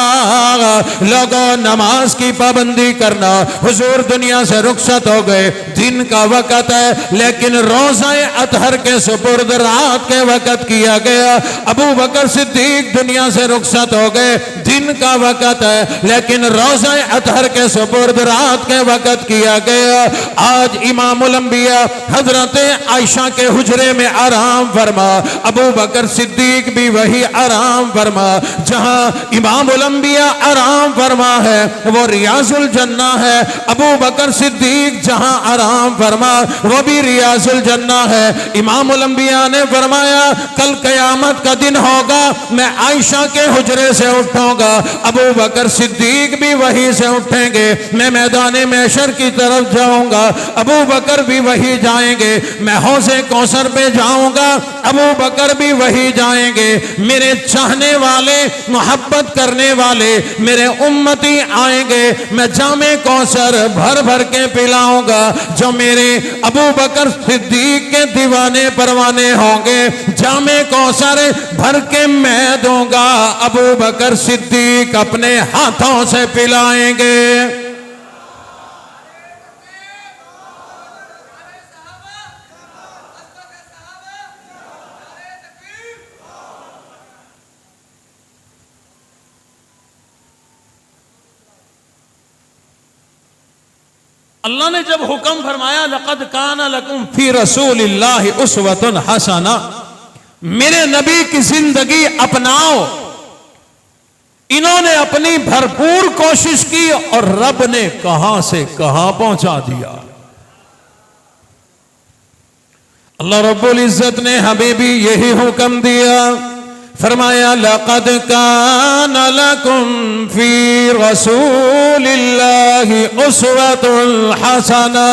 लोगों नमाज की पाबंदी करना। हुजूर दुनिया से रुखसत हो गए, दिन का वक्त है, लेकिन रोज़ाए अतहर के सुपुर्द रात के वक्त किया गया। अबू बकर सिद्दीक दुनिया से रुखसत हो गए, दिन का वक्त है, लेकिन रोज़ाए अतहर के सुपुर्द रात के वक्त किया गया। आज इमामुल अंबिया हजरत आयशा के हुजरे में आराम फरमा, अबू बकर सिद्दीक भी वही आराम फरमा। जहां इमामुल अंबिया आराम फरमा है वो रियाजुल जन्ना है, अबू बकर सिद्दीक जहां आराम फरमा वो भी रियाजुल जन्ना है। इमामुल अंबिया ने फरमाया कल कयामत का दिन होगा, मैं आयशा के हुजरे से उठूंगा, अबू बकर सिद्दीक भी वहीं से उठेंगे, मैं मैदान महशर की तरफ जाऊंगा, अबू बकर भी वही जाएंगे, मैं हौज़े कौसर पे जाऊंगा, अबू बकर भी वही जाएंगे। मेरे चाहने वाले, मोहब्बत करने वाले मेरे उम्मती आएंगे, मैं जामे कौसर भर भर के पिलाऊंगा। जो मेरे अबू बकर सिद्दीक के दीवाने परवाने होंगे, जामे कौसर भर के मैं दूंगा, अबू बकर सिद्दीक अपने हाथों से पिलाएंगे। अल्लाह ने जब हुक्म फरमाया लक़द काना लकुम फी रसूलिल्लाहि उस्वतुन हसना, मेरे नबी की जिंदगी अपनाओ, इन्होंने अपनी भरपूर कोशिश की और रब ने कहां से कहां पहुंचा दिया। अल्लाह रब्बुल इज्जत ने हमें भी यही हुक्म दिया, फरमाया लक़द काना लकुम फी रसूलिल्लाहि उस्वतुन हसना।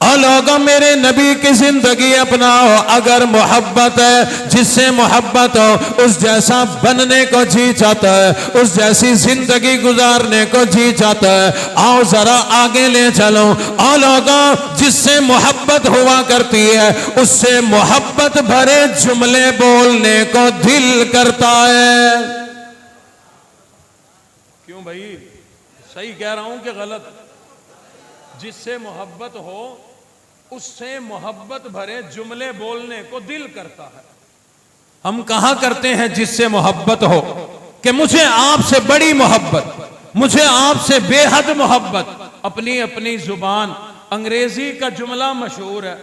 और लोगों मेरे नबी की जिंदगी अपनाओ, अगर मोहब्बत है, जिससे मोहब्बत हो उस जैसा बनने को जी चाहता है, उस जैसी जिंदगी गुजारने को जी चाहता है, आओ जरा आगे ले चलो। और लोगों जिससे मोहब्बत हुआ करती है उससे मोहब्बत भरे जुमले बोलने को दिल करता है। क्यों भाई, सही कह रहा हूं कि गलत? जिससे मोहब्बत हो उससे मोहब्बत भरे जुमले बोलने को दिल करता है। हम कहा करते हैं जिससे मोहब्बत हो कि मुझे आपसे बड़ी मोहब्बत, मुझे आपसे बेहद मोहब्बत। अपनी अपनी जुबान, अंग्रेजी का जुमला मशहूर है,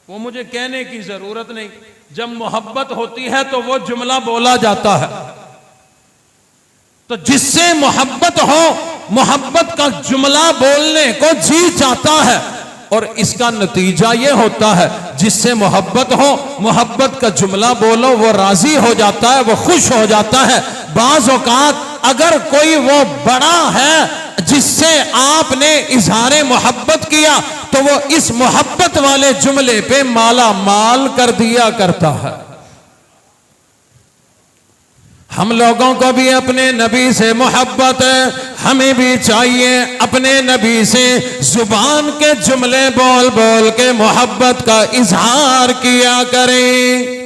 वो मुझे कहने की जरूरत नहीं। जब मोहब्बत होती है तो वो जुमला बोला जाता है। तो जिससे मोहब्बत हो, मोहब्बत का जुमला बोलने को जी चाहता है, और इसका नतीजा ये होता है जिससे मोहब्बत हो, मोहब्बत का जुमला बोलो, वो राजी हो जाता है, वो खुश हो जाता है। बाज़ औक़ात अगर कोई वो बड़ा है जिससे आपने इजहार मोहब्बत किया तो वो इस मोहब्बत वाले जुमले पे माला माल कर दिया करता है। हम लोगों को भी अपने नबी से मोहब्बत है, हमें भी चाहिए अपने नबी से जुबान के जुमले बोल बोल के मोहब्बत का इजहार किया करें।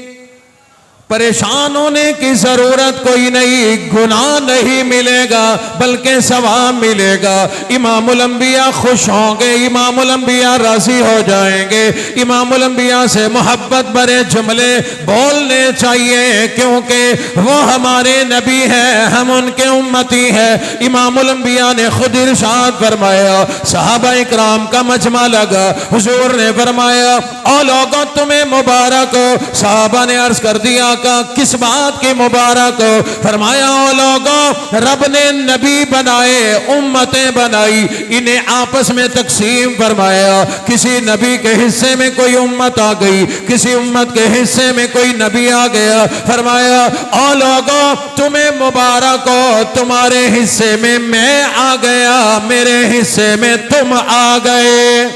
परेशान होने की जरूरत कोई नहीं, गुनाह नहीं मिलेगा बल्कि सवाब मिलेगा। इमामुल अंबिया खुश होंगे, इमामुल अंबिया राजी हो जाएंगे। इमामुल अंबिया से मोहब्बत भरे जुमले बोलने चाहिए, क्योंकि वो हमारे नबी हैं, हम उनके उम्मती हैं। इमामुल अंबिया ने खुद इरशाद फरमाया, सहाबा इकराम का मजमा लगा, हुजूर ने फरमाया ओ लोगों तुम्हें मुबारक हो। सहाबा ने अर्ज कर दिया का किस बात की मुबारक हो? फरमाया ओ लोगों रब ने नबी बनाए, उम्मतें बनाई, इन्हें आपस में तकसीम फरमाया। किसी नबी के हिस्से में कोई उम्मत आ गई, किसी उम्मत के हिस्से में कोई नबी आ गया। फरमाया ओ लोगों तुम्हें मुबारक हो, तुम्हारे हिस्से में मैं आ गया, मेरे हिस्से में तुम आ गए।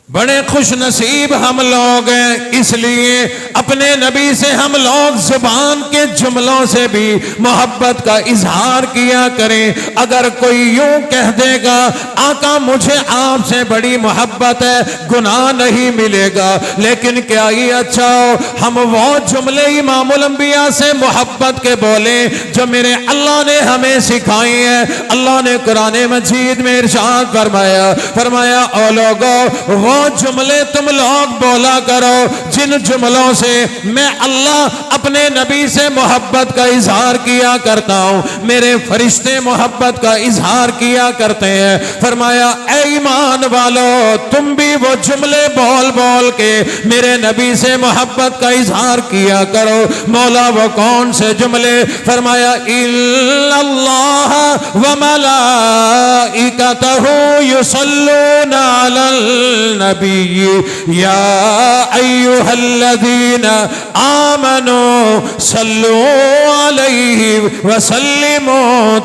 बड़े खुश नसीब हम लोग हैं, इसलिए अपने नबी से हम लोग जुबान के जुमलों से भी मोहब्बत का इजहार किया करें। अगर कोई यूं कह देगा आका मुझे आपसे बड़ी मोहब्बत है, गुनाह नहीं मिलेगा, लेकिन क्या ये अच्छा हो हम वो जुमले इमामुल अंबिया से मोहब्बत के बोले जो मेरे अल्लाह ने हमें सिखाई है। अल्लाह ने कुरान मजीद में इरशाद फरमाया, फरमाया ओ लोगों वो जुमले तुम लोग बोला करो जिन जुमलों से मैं अल्लाह अपने नबी से मोहब्बत का इजहार किया करता हूं, मेरे फरिश्ते मोहब्बत का इजहार किया करते हैं। फरमाया ऐ ईमान वालो तुम भी वो जुमले बोल बोल के मेरे नबी से मोहब्बत का इजहार किया करो। मौला वो कौन से जुमले? फरमाया इल्लल्लाह व मलाइकतहु युसल्लूना अलल नबी या अय्युहल्लज़ीना आमनू सल्लू अलैहि व सल्लिमू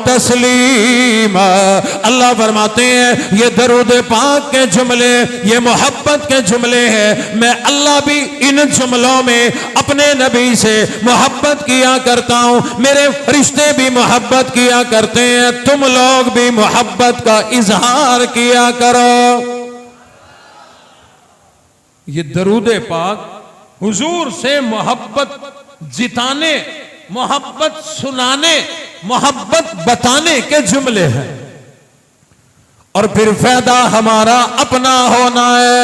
तस्लीमा। अल्लाह फरमाते हैं ये दरूद पाक के जुमले, ये मोहब्बत के जुमले हैं। मैं अल्लाह भी इन जुमलों में अपने नबी से मोहब्बत किया करता हूं, मेरे फरिश्ते भी मोहब्बत किया करते हैं, तुम लोग भी मोहब्बत का इजहार किया करो। ये दरूद पाक हुजूर से मोहब्बत जिताने, मोहब्बत सुनाने, मोहब्बत बताने के जुमले हैं। और फिर फायदा हमारा अपना होना है।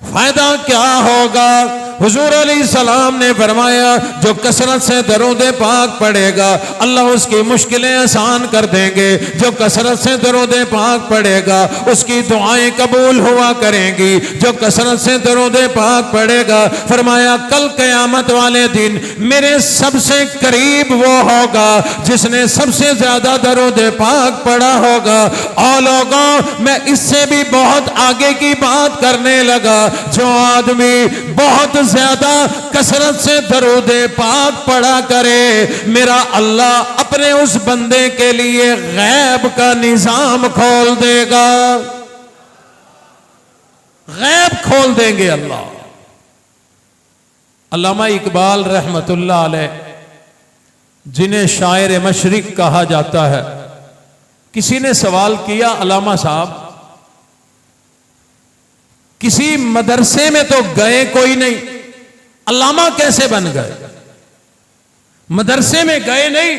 फायदा क्या होगा? हुजूर अलैहिस्सलाम ने फरमाया जो कसरत से दरूद पाक पढ़ेगा अल्लाह उसकी मुश्किलें आसान कर देंगे। जो कसरत से दरूद पाक पढ़ेगा उसकी दुआएं कबूल हुआ करेंगी। जो कसरत से दरूद पाक पढ़ेगा फरमाया कल क़यामत वाले दिन मेरे सबसे करीब वो होगा जिसने सबसे ज्यादा दरूद पाक पढ़ा होगा। और लोगों मैं इससे भी बहुत आगे की बात करने लगा। जो आदमी बहुत ज्यादा कसरत से दरूद पाक पढ़ा करे मेरा अल्लाह अपने उस बंदे के लिए गैब का निजाम खोल देगा। गैब खोल देंगे अल्लाह। अल्लामा इकबाल रहमतुल्लाह अलैह जिन्हें शायर मशरिक कहा जाता है, किसी ने सवाल किया अल्लामा साहब किसी मदरसे में तो गए कोई नहीं, अल्लामा कैसे बन गए? मदरसे में गए नहीं,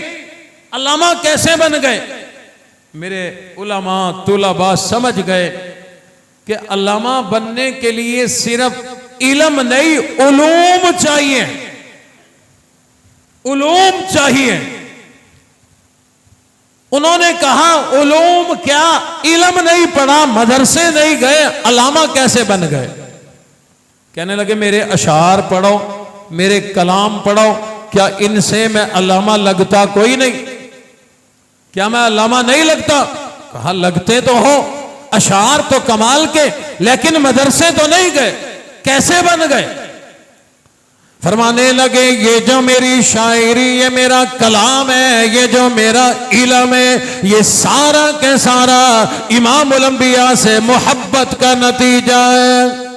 अल्लामा कैसे बन गए? मेरे उलमा तुलबा समझ गए कि अल्लामा बनने के लिए सिर्फ इल्म नहीं उलूम चाहिए, उलूम चाहिए। उन्होंने कहा उलूम क्या, इल्म नहीं पढ़ा, मदरसे नहीं गए, अल्लामा कैसे बन गए? कहने लगे मेरे अशार पढ़ो, मेरे कलाम पढ़ो, क्या इनसे मैं अल्लामा लगता कोई नहीं? क्या मैं अल्लामा नहीं लगता? कहा लगते तो हो, अशार तो कमाल के, लेकिन मदरसे तो नहीं गए, कैसे बन गए? फरमाने लगे ये जो मेरी शायरी, ये मेरा कलाम है, ये जो मेरा इल्म है, ये सारा के सारा इमामुल अंबिया से मोहब्बत का नतीजा है।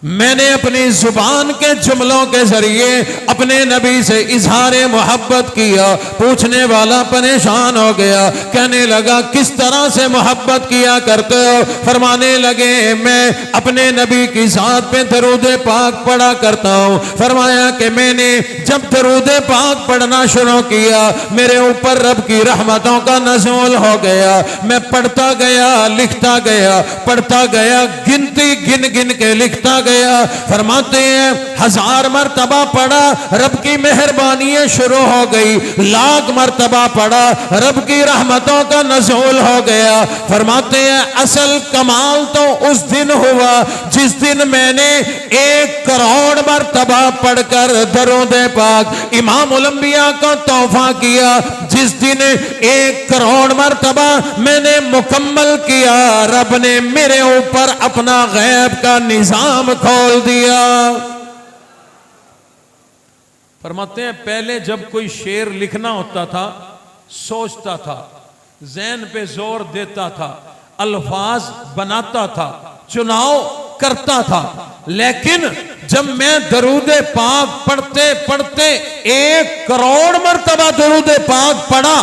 मैंने अपनी जुबान के जुमलों के जरिए अपने नबी से इजहार मोहब्बत किया। पूछने वाला परेशान हो गया, कहने लगा किस तरह से मोहब्बत किया करते हो? फरमाने लगे मैं अपने नबी की जात पे दरूद पाक पढ़ा करता हूँ। फरमाया कि मैंने जब दरूद पाक पढ़ना शुरू किया मेरे ऊपर रब की रहमतों का नज़ूल हो गया। मैं पढ़ता गया, लिखता गया, पढ़ता गया, गिनती गिन गिन के लिखता गया। फरमाते हैं 1000 मरतबा पढ़ा, रब की मेहरबानियां शुरू हो गई। लाख मरतबा पढ़ा, रब की रहमतों का नज़ूल हो गया। फरमाते हैं असल कमाल तो उस दिन हुआ जिस दिन मैंने 1 करोड़ मरतबा पढ़कर दरूद पाक इमामुल अंबिया को तोहफा किया। जिस दिन 1 करोड़ मरतबा मैंने मुकम्मल किया, रब ने मेरे ऊपर अपना गैब का निजाम खोल दिया। फरमाते हैं पहले जब कोई शेर लिखना होता था सोचता था, ज़हन पे जोर देता था, अल्फाज बनाता था, चुनाव करता था। लेकिन जब मैं दरूद पाक पढ़ते पढ़ते 1 करोड़ मरतबा दरूद पाक पढ़ा,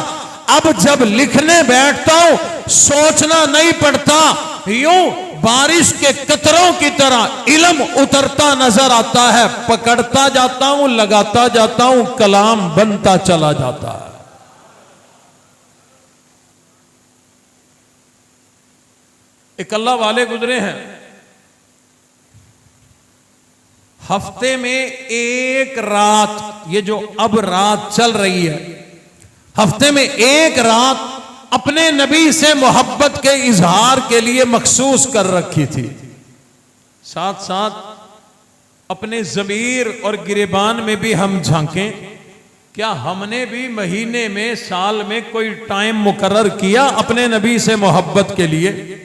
अब जब लिखने बैठता हूं सोचना नहीं पड़ता, यूं बारिश के कतरों की तरह इल्म उतरता नजर आता है। पकड़ता जाता हूं, लगाता जाता हूं, कलाम बनता चला जाता है। एक अल्लाह वाले गुजरे हैं, हफ्ते में 1 रात, ये जो अब रात चल रही है, हफ्ते में 1 रात अपने नबी से मोहब्बत के इजहार के लिए मखसूस कर रखी थी। साथ साथ अपने ज़मीर और गिरेबान में भी हम झांकें, क्या हमने भी महीने में, साल में कोई टाइम मुकर्रर किया अपने नबी से मोहब्बत के लिए?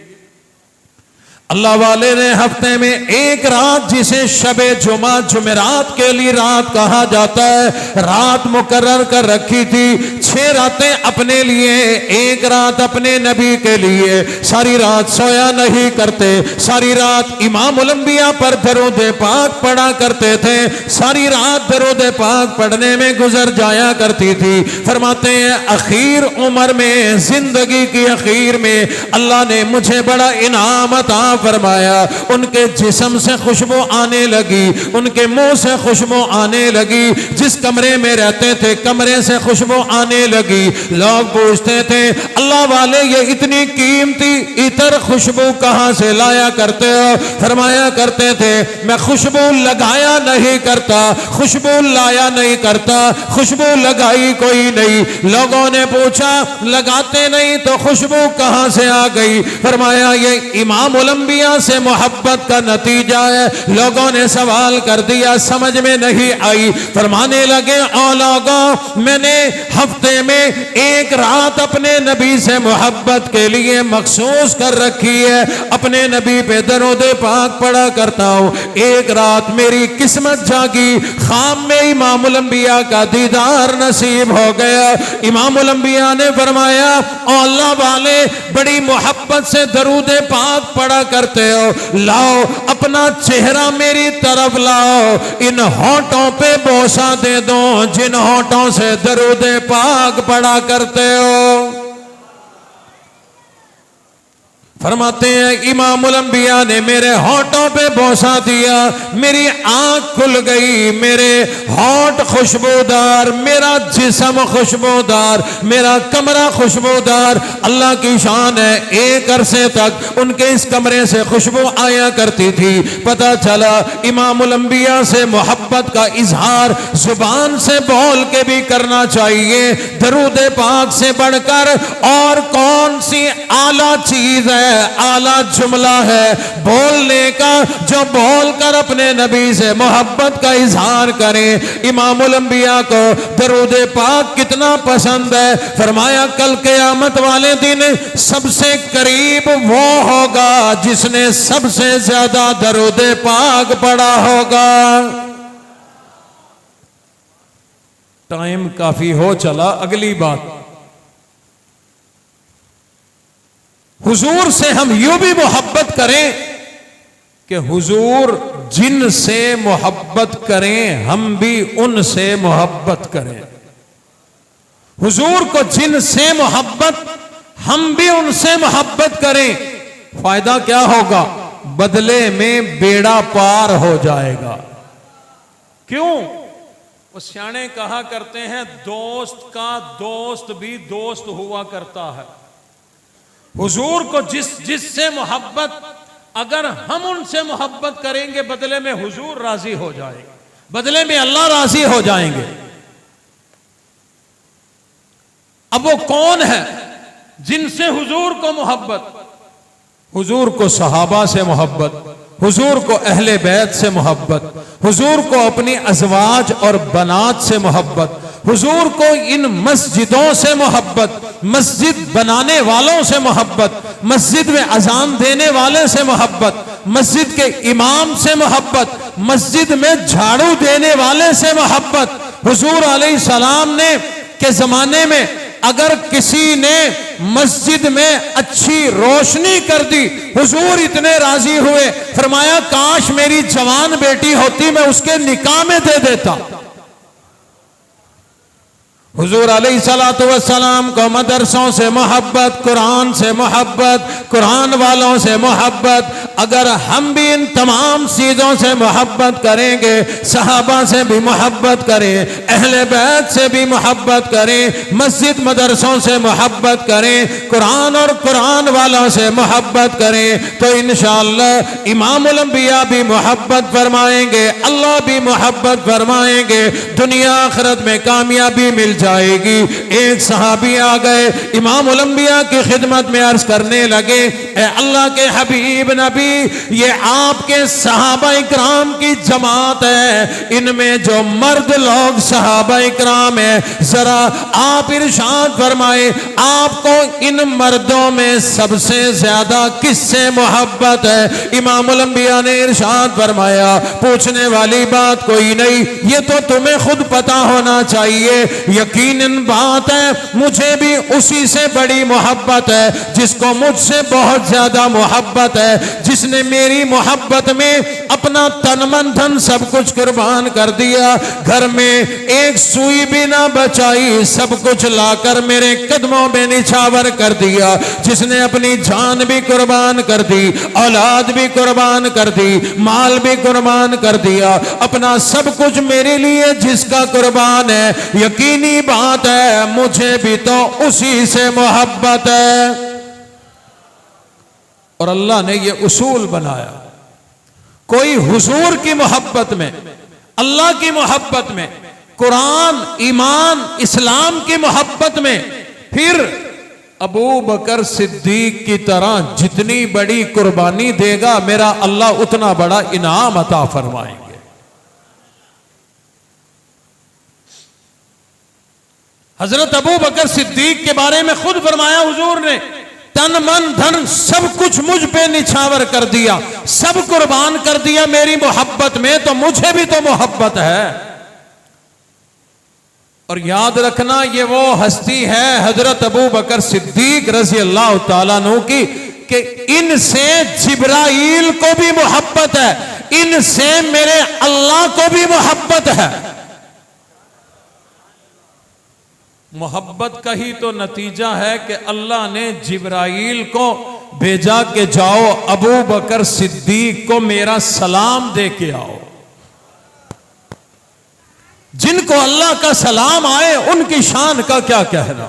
अल्लाह वाले ने हफ्ते में 1 रात, जिसे शबे जुमा जुमेरात के लिए रात कहा जाता है, रात मुकर्रर कर रखी थी। 6 रातें अपने लिए, 1 रात अपने नबी के लिए। सारी रात सोया नहीं करते, सारी रात इमामुल अंबिया पर दरूद पाक पढ़ा करते थे, सारी रात दरूद पाक पढ़ने में गुजर जाया करती थी। फरमाते हैं आखिर उम्र में, जिंदगी की आखिर में अल्लाह ने मुझे बड़ा इनाम अता फरमाया। उनके जिस्म से खुशबू आने लगी, उनके मुंह से खुशबू आने लगी। जिस कमरे में रहते थे कमरे से खुशबू आने आने लगी। लोग पूछते थे अल्लाह वाले ये इतनी कीमती इतर खुशबू कहां से लाया करते हो? फरमाया करते थे मैं खुशबू लगाया नहीं करता, खुशबू लाया नहीं करता, खुशबू लगाई कोई नहीं। लोगों ने पूछा लगाते नहीं तो खुशबू कहां से आ गई? फरमाया ये इमाम उल अंबिया से मोहब्बत का नतीजा है। लोगों ने सवाल कर दिया, समझ में नहीं आई। फरमाने लगे ओ लोगों, मैंने हफ्ते में एक रात अपने नबी से मोहब्बत के लिए मखसूस कर रखी है, अपने नबी पे दरूद पाक पढ़ा करता हूं। एक रात मेरी किस्मत जागी, ख्वाब में इमाम उल अंबिया का दीदार नसीब हो गया। इमाम उल अंबिया ने फरमाया ओ अल्लाह वाले, बड़ी मोहब्बत से दरूद पाक पढ़ा करते हो, लाओ अपना चेहरा मेरी तरफ लाओ, इन होठों पे बोसा दे दो जिन होठों से दरूद पाक पढ़ा करते हो। फरमाते हैं इमाम उल अंबिया ने मेरे होठों पे बोसा दिया, मेरी आंख खुल गई, मेरे होठ खुशबूदार, मेरा जिस्म खुशबूदार, मेरा कमरा खुशबूदार। अल्लाह की शान है, एक अरसे तक उनके इस कमरे से खुशबू आया करती थी। पता चला इमाम उल अंबिया से मोहब्बत का इजहार जुबान से बोल के भी करना चाहिए। दरूद पाक से बढ़कर और कौन सी आला चीज है, आला जुमला है बोलने का, जो बोलकर अपने नबी से मोहब्बत का इजहार करें। इमाम उल अंबिया को दरूद पाक कितना पसंद है। फरमाया कल क़यामत वाले दिन सबसे करीब वो होगा जिसने सबसे ज्यादा दरूद पाक पढ़ा होगा। टाइम काफी हो चला, अगली बात, हुजूर से हम यूं भी मोहब्बत करें कि हुजूर जिनसे मोहब्बत करें हम भी उनसे मोहब्बत करें। हुजूर को जिनसे मोहब्बत हम भी उनसे मोहब्बत करें। फायदा क्या होगा? बदले में बेड़ा पार हो जाएगा। क्यों? वो सियाने कहा करते हैं दोस्त का दोस्त भी दोस्त हुआ करता है। हुजूर को जिससे मोहब्बत, अगर हम उनसे मोहब्बत करेंगे बदले में हुजूर राजी हो जाएंगे, बदले में अल्लाह राजी हो जाएंगे। अब वो कौन है जिनसे हुजूर को मोहब्बत? हुजूर को सहाबा से मोहब्बत, हुजूर को अहले बैत से मोहब्बत, हुजूर को अपनी अज़वाज और बनात से मोहब्बत, हुजूर को इन मस्जिदों से मोहब्बत, मस्जिद बनाने वालों से मोहब्बत, मस्जिद में अजान देने वाले से मोहब्बत, मस्जिद के इमाम से मोहब्बत, मस्जिद में झाड़ू देने वाले से मोहब्बत। हुजूर अलैहिस्सलाम ने के जमाने में अगर किसी ने मस्जिद में अच्छी रोशनी कर दी, हुजूर इतने राजी हुए, फरमाया काश मेरी जवान बेटी होती मैं उसके निकाह में दे देता। हुजूर अलैहिस्सलातु वस्सलाम को मदरसों से मोहब्बत, कुरान से मोहब्बत, कुरान वालों से मोहब्बत। अगर हम भी इन तमाम चीज़ों से मोहब्बत करेंगे, सहाबा से भी मोहब्बत करें, अहले बैत से भी मोहब्बत करें, मस्जिद मदरसों से मोहब्बत करें, कुरान और कुरान वालों से मोहब्बत करें, तो इंशाअल्लाह इमाम उल अंबिया भी मोहब्बत फरमाएंगे, अल्लाह भी मोहब्बत फरमाएंगे, दुनिया आखिरत में कामयाबी मिल जाएगी। एक सहाबी आ गए, इमाम उल अंबिया की खिदमत में अर्ज करने लगे, ए अल्लाह के हबीब नबी, ये आपके सहाबा इकराम की जमात है, इनमें जो मर्द लोग सहाबा इकराम है, जरा आप इरशाद फरमाए आपको इन मर्दों में सबसे ज्यादा किससे मोहब्बत है? इमाम उल अंबिया ने इरशाद फरमाया पूछने वाली बात कोई नहीं, ये तो तुम्हें खुद पता होना चाहिए। यकीनन बात है मुझे भी उसी से बड़ी मोहब्बत है जिसको मुझसे बहुत ज्यादा मोहब्बत है, जिसने मेरी मोहब्बत में अपना तन मन धन सब कुछ कुर्बान कर दिया, घर में एक सुई भी ना बचाई, सब कुछ लाकर मेरे कदमों में निछावर कर दिया, जिसने अपनी जान भी कुर्बान कर दी, औलाद भी कुर्बान कर दी, माल भी कुर्बान कर दिया, अपना सब कुछ मेरे लिए जिसका कुर्बान है, यकीनी बात है मुझे भी तो उसी से मोहब्बत है। और अल्लाह ने यह उसूल बनाया, कोई हुजूर की मोहब्बत में, अल्लाह की मोहब्बत में, कुरान ईमान इस्लाम की मोहब्बत में, फिर अबू बकर सिद्दीक की तरह जितनी बड़ी कुर्बानी देगा मेरा अल्लाह उतना बड़ा इनाम अता फरमाएंगे। हजरत अबू बकर सिद्दीक के बारे में खुद फरमाया हुजूर ने, तन मन धन सब कुछ मुझ पे निछावर कर दिया, सब कुर्बान कर दिया मेरी मोहब्बत में, तो मुझे भी तो मोहब्बत है। और याद रखना ये वो हस्ती है हजरत अबू बकर सिद्दीक रज़ी अल्लाह तआला अन्हु की, कि इनसे जिब्राइल को भी मोहब्बत है, इनसे मेरे अल्लाह को भी मोहब्बत है। मोहब्बत का ही तो नतीजा है कि अल्लाह ने जिब्राइल को भेजा कि जाओ अबू बकर सिद्दीक को मेरा सलाम दे के आओ। जिनको अल्लाह का सलाम आए उनकी शान का क्या कहना।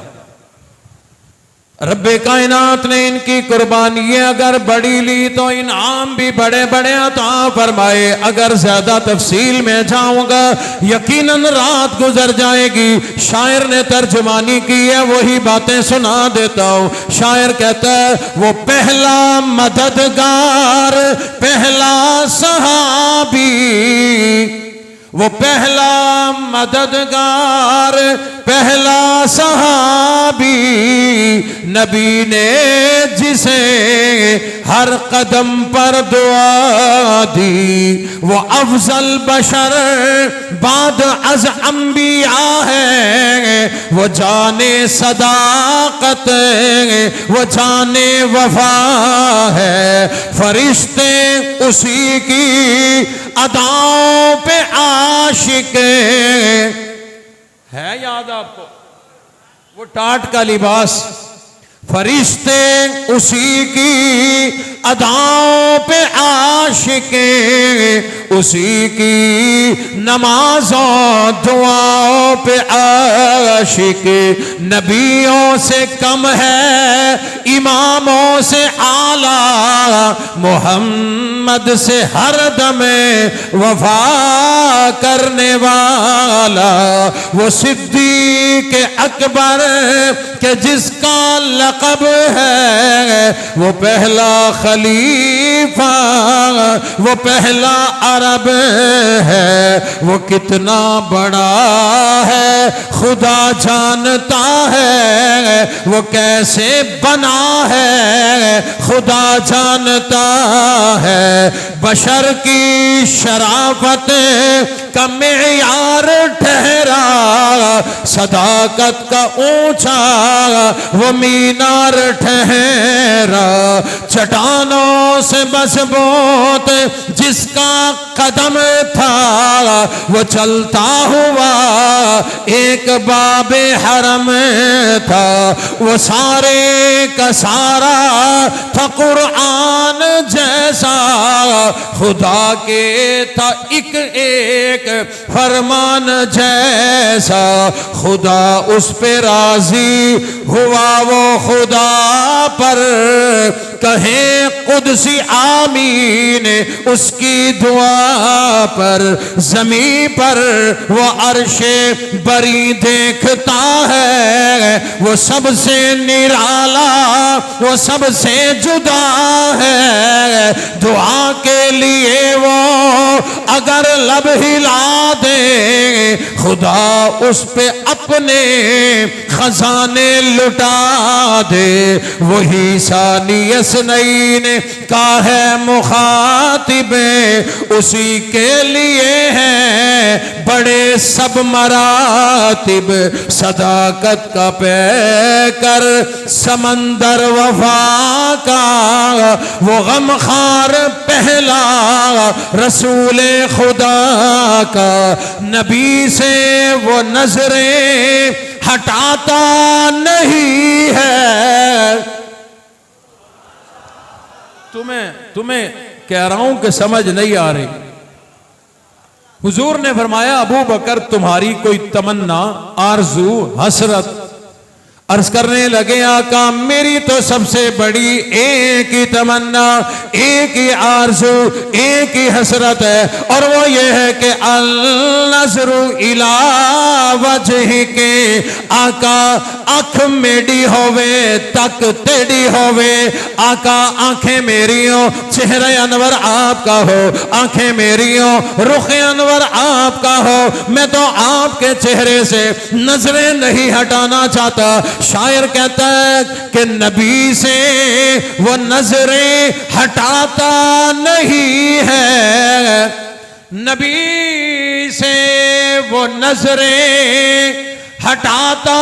रब्बे कायनात ने इनकी कुर्बानी अगर बड़ी ली तो इनाम भी बड़े बड़े अता फरमाए। अगर ज्यादा तफसील में जाऊंगा यकीनन रात गुजर जाएगी। शायर ने तर्जुमानी की है, वही बातें सुना देता हूं। शायर कहता है, वो पहला मददगार पहला सहाबी, वो पहला मददगार पहला सहाबी, नबी ने जिसे हर कदम पर दुआ दी, वो अफजल बशर बाद अज अंबिया है। वो जाने सदाकत वो जाने वफा है, फरिश्ते उसी की अदाओं पे आशिक है। याद आपको वो टाट का लिबास, फरिश्ते उसी की अदाओं पे आशिक, उसी की नमाजों दुआओं पे आशिक। नबियों से कम है इमामों से आला, मोहम्मद से हर दम वफा करने वाला। वो सिद्दीक अकबर के जिसका लक़ब है, वो पहला खलीफा वो पहला अरब है। वो कितना बड़ा है खुदा जानता है, वो कैसे बना है खुदा जानता है। बशर की शराफत का मेयार ठहरा, सदाकत का ऊंचा वो मीनार ठहरा। चट्टानों से मजबूत जिसका कदम था, वो चलता हुआ एक बाबे हरम था। वो सारे का सारा था कुरान जैसा, खुदा के था एक एक फरमान जैसा। खुदा उस पे राजी हुआ वो खुदा पर, कहे कुदसी आमीन उसकी दुआ पर। जमी पर वो अर्शे बरी देखता है, वो सबसे निराला वो सबसे जुदा है। दुआ के लिए वो अगर लब हिला दे, खुदा उस पे अपने खजाने लुटा दे। वही सानियत हसनैन का है मुखातिब, उसी के लिए है बड़े सब मरातिब। सदाकत का पैकर समंदर वफा का, वो गमखार पहला रसूले खुदा का। नबी से वो नजरें हटाता नहीं है। तुम्हें कह रहा हूं कि समझ नहीं आ रही। हुजूर ने फरमाया अबू बकर तुम्हारी कोई तमन्ना, आरजू, हसरत। अर्ज करने लगे आका मेरी तो सबसे बड़ी एक ही तमन्ना, एक ही आरज़ू, एक ही हसरत है, और वो ये है कि अल नज़रु इला वजह के। आका अख मेरी होवे तक तेरी होवे। आका आंखें मेरी हो चेहरे अनवर आपका हो, आंखें मेरी हो रुख अनवर आपका हो। मैं तो आपके चेहरे से नजरें नहीं हटाना चाहता। शायर कहता है कि नबी से वो नजरें हटाता नहीं है, नबी से वो नजरें हटाता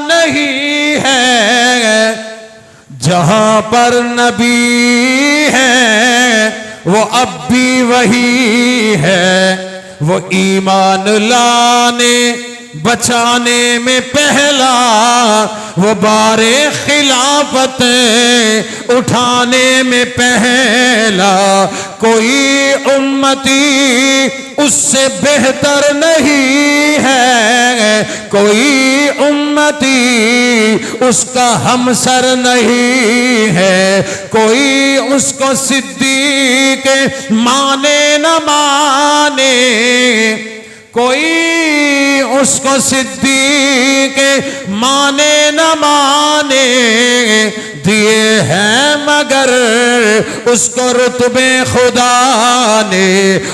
नहीं है। जहां पर नबी है वो अब भी वही है, वो ईमान लाने बचाने में पहला, वो बारे खिलाफत उठाने में पहला। कोई उम्मती उससे बेहतर नहीं है, कोई उम्मती उसका हमसर नहीं है। कोई उसको सिद्दीक माने न माने, कोई उसको सिद्दीक माने न माने। दिए हैं मगर उसको रुतबे खुदा ने।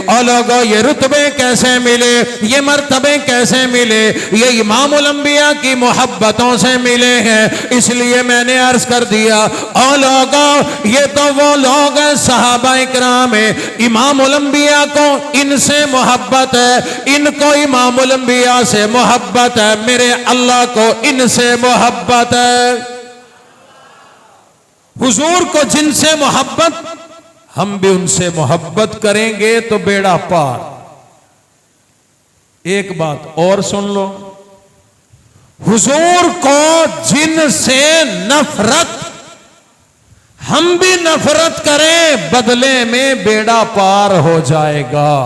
और लोगों ये रुतबे कैसे मिले, ये मर्तबे कैसे मिले? ये इमाम उल अंबिया की मोहब्बतों से मिले हैं। इसलिए मैंने अर्ज कर दिया और लोगों ये तो वो लोग हैं सहाबा इकराम है, इमाम उल अंबिया को इनसे मोहब्बत है, इनको इमाम उल अंबिया से मोहब्बत है, मेरे अल्लाह को इनसे मोहब्बत है। हुजूर को जिनसे मोहब्बत, हम भी उनसे मोहब्बत करेंगे तो बेड़ा पार। एक बात और सुन लो, हुजूर को जिनसे नफरत, हम भी नफरत करें, बदले में बेड़ा पार हो जाएगा।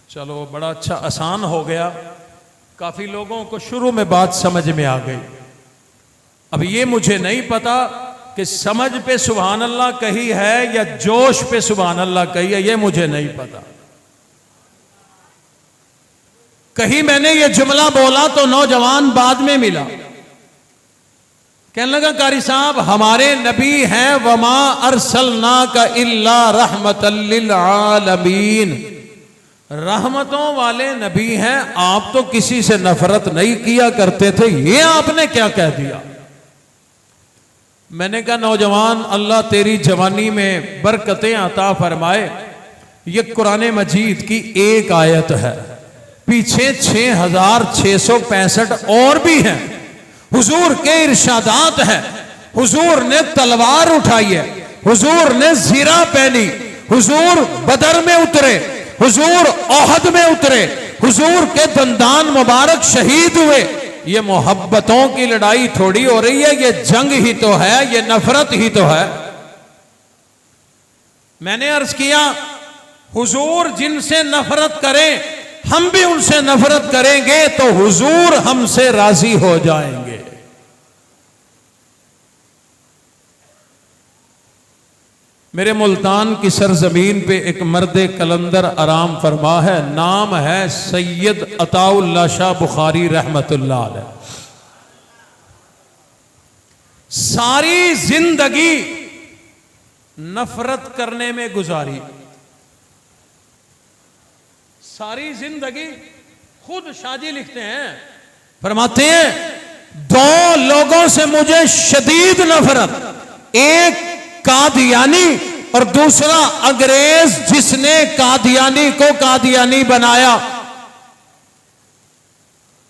चलो बड़ा अच्छा आसान हो गया, काफी लोगों को शुरू में बात समझ में आ गई। अब ये मुझे नहीं पता कि समझ पे सुभान अल्लाह कही है या जोश पे सुभान अल्लाह कही है, ये मुझे नहीं पता। कहीं मैंने ये जुमला बोला तो नौजवान बाद में मिला, कहने लगा कारी साहब हमारे नबी हैं वमा अरसलना का इल्ला रहमतल लिल आलमीन, रहमतों वाले नबी हैं, आप तो किसी से नफरत नहीं किया करते थे, ये आपने क्या कह दिया? मैंने कहा नौजवान अल्लाह तेरी जवानी में बरकतें अता फरमाए, ये कुरान मजीद की एक आयत है, पीछे 6665 और भी हैं। हुजूर के इरशादात हैं, हुजूर ने तलवार उठाई है, हुजूर ने जीरा पहनी, हुजूर बदर में उतरे, हुजूर ओहद में उतरे, हुजूर के दंदान मुबारक शहीद हुए। ये मोहब्बतों की लड़ाई थोड़ी हो रही है, ये जंग ही तो है, ये नफरत ही तो है। मैंने अर्ज किया हुजूर जिनसे नफरत करें, हम भी उनसे नफरत करेंगे तो हुजूर हमसे राजी हो जाएंगे। मेरे मुल्तान की सरजमीन पे एक मर्दे कलंदर आराम फरमा है, नाम है सैयद अताउल्लाह शाह बुखारी रहमतुल्लाह अलैह। सारी जिंदगी नफरत करने में गुजारी, सारी जिंदगी। खुद शाजी लिखते हैं, फरमाते हैं दो लोगों से मुझे शदीद नफरत, एक कादियानी और दूसरा अंग्रेज जिसने कादियानी को कादियानी बनाया।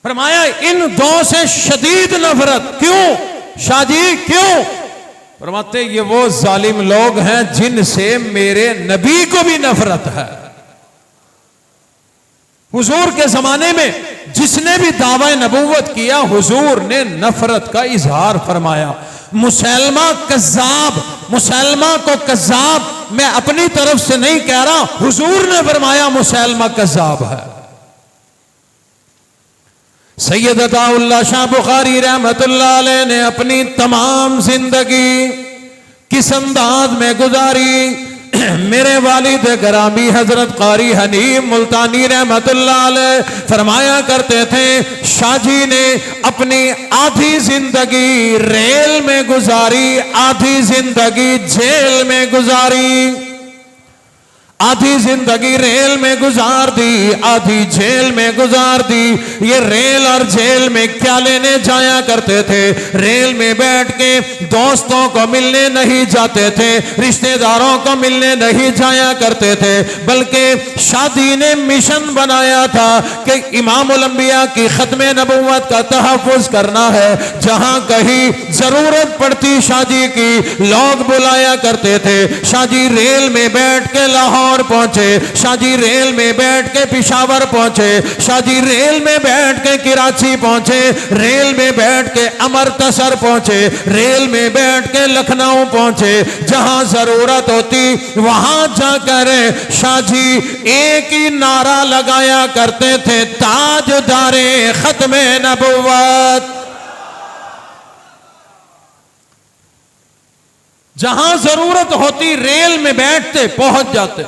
फरमाया इन दो से शदीद नफरत। क्यों शाह जी, क्यों? फरमाते ये वो जालिम लोग हैं जिनसे मेरे नबी को भी नफरत है। हुजूर के जमाने में जिसने भी दावा नबूवत किया, हुजूर ने नफरत का इजहार फरमाया। मुसलमा कज़्ज़ाब, मुसलमा को कज़्ज़ाब मैं अपनी तरफ से नहीं कह रहा, हुजूर ने फरमाया मुसलमा कज़्ज़ाब है। सैयद अताउल्लाह शाह बुखारी रहमतुल्लाह अलैह ने अपनी तमाम जिंदगी किस अंदाज में गुजारी। मेरे वालिद गरामी हजरत कारी हनीफ मुल्तानी रहमतुल्लाह अलैह फरमाया करते थे, शाह जी ने अपनी आधी जिंदगी रेल में गुजारी, आधी जिंदगी जेल में गुजारी। आधी जिंदगी रेल में गुजार दी, आधी जेल में गुजार दी। ये रेल और जेल में क्या लेने जाया करते थे? रेल में बैठ के दोस्तों को मिलने नहीं जाते थे, रिश्तेदारों को मिलने नहीं जाया करते थे, बल्कि शादी ने मिशन बनाया था कि इमामुल अंबिया की खत्मे नबुव्वत का तहफ़्फ़ुज़ करना है। जहां कहीं जरूरत पड़ती शादी की, लोग बुलाया करते थे। शादी रेल में बैठ के लाहौर पहुंचे, शादी रेल में बैठ के पिशावर पहुंचे, शादी रेल में बैठ के कराची पहुंचे, रेल में बैठ के अमृतसर पहुंचे, रेल में बैठ के लखनऊ पहुंचे। जहां जरूरत होती वहां जाकर शादी एक ही नारा लगाया करते थे, ताजदारे खत्मे नबुव्वत। जहां जरूरत होती रेल में बैठते, पहुंच जाते।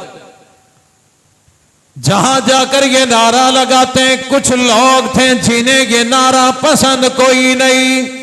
जहां जाकर ये नारा लगाते, कुछ लोग थे जिन्हें ये नारा पसंद कोई नहीं।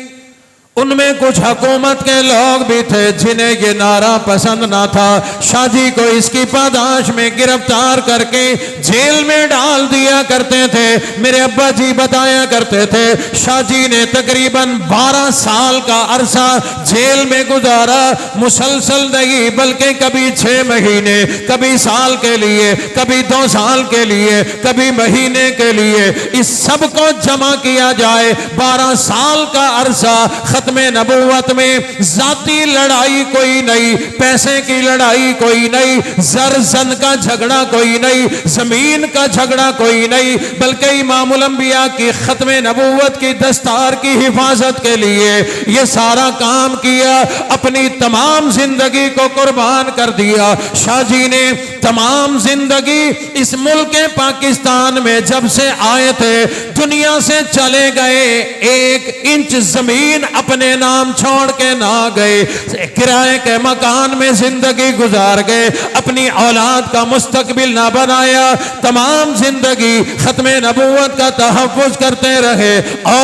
उनमें कुछ हुकूमत के लोग भी थे जिन्हें ये नारा पसंद ना था। शाजी को इसकी पादाश में गिरफ्तार करके जेल में डाल दिया करते थे। मेरे अब्बा जी बताया करते थे, शाजी ने तकरीबन 12 साल का अरसा जेल में गुजारा। मुसलसल नहीं, बल्कि कभी 6 महीने, कभी साल के लिए, कभी 2 साल के लिए, कभी महीने के लिए। इस सब को जमा किया जाए, 12 साल का अरसा खत्मे नबुव्वत में जाती लड़ाई कोई नहीं, पैसे की लड़ाई कोई नहीं, जर जन का झगड़ा कोई नहीं, जमीन का झगड़ा कोई नहीं, बल्कि इमामुल अंबिया की खत्मे नबुव्वत की दस्तार की हिफाजत के लिए ये सारा काम किया। अपनी तमाम जिंदगी को कुर्बान कर दिया। शाहजी ने तमाम जिंदगी इस मुल्क पाकिस्तान में जब से आए थे, दुनिया से चले गए, 1 इंच जमीन अपने नाम छोड़ के ना गए। किराए के मकान में जिंदगी गुजार गए, अपनी औलाद का मुस्तकबिल ना बनाया। तमाम जिंदगी खत्मे नबुव्वत का तहफ़्फ़ुज़ करते रहे। औ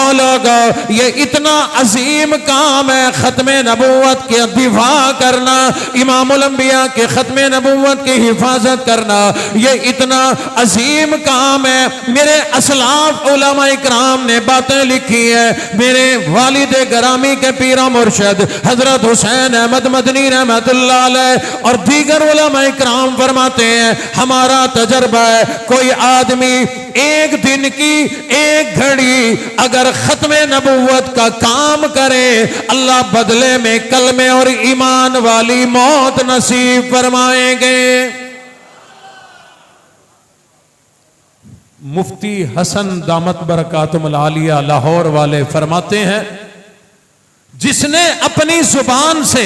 लोगो, ये इतना अजीम काम है खत्मे नबुव्वत के दिफा करना, इमामुल अंबिया के खत्मे नबुव्वत की हिफाजत करना, ये इतना अजीम काम है। मेरे असलाफ उलमा इकराम ने बातें लिखी है। मेरे वालिद गरामी के पीरा मुर्शद हजरत हुसैन अहमद मदनी रहमतुल्लाह अलैह और दीगर उलमा इकराम फरमाते हैं, हमारा तजर्बा है, कोई आदमी एक दिन की एक घड़ी अगर खत्मे नबुव्वत का काम करे, अल्लाह बदले में कलमे और ईमान वाली मौत नसीब फरमाएंगे। मुफ्ती हसन दामत बरकातुहुल आलिया लाहौर वाले फरमाते हैं, जिसने अपनी जुबान से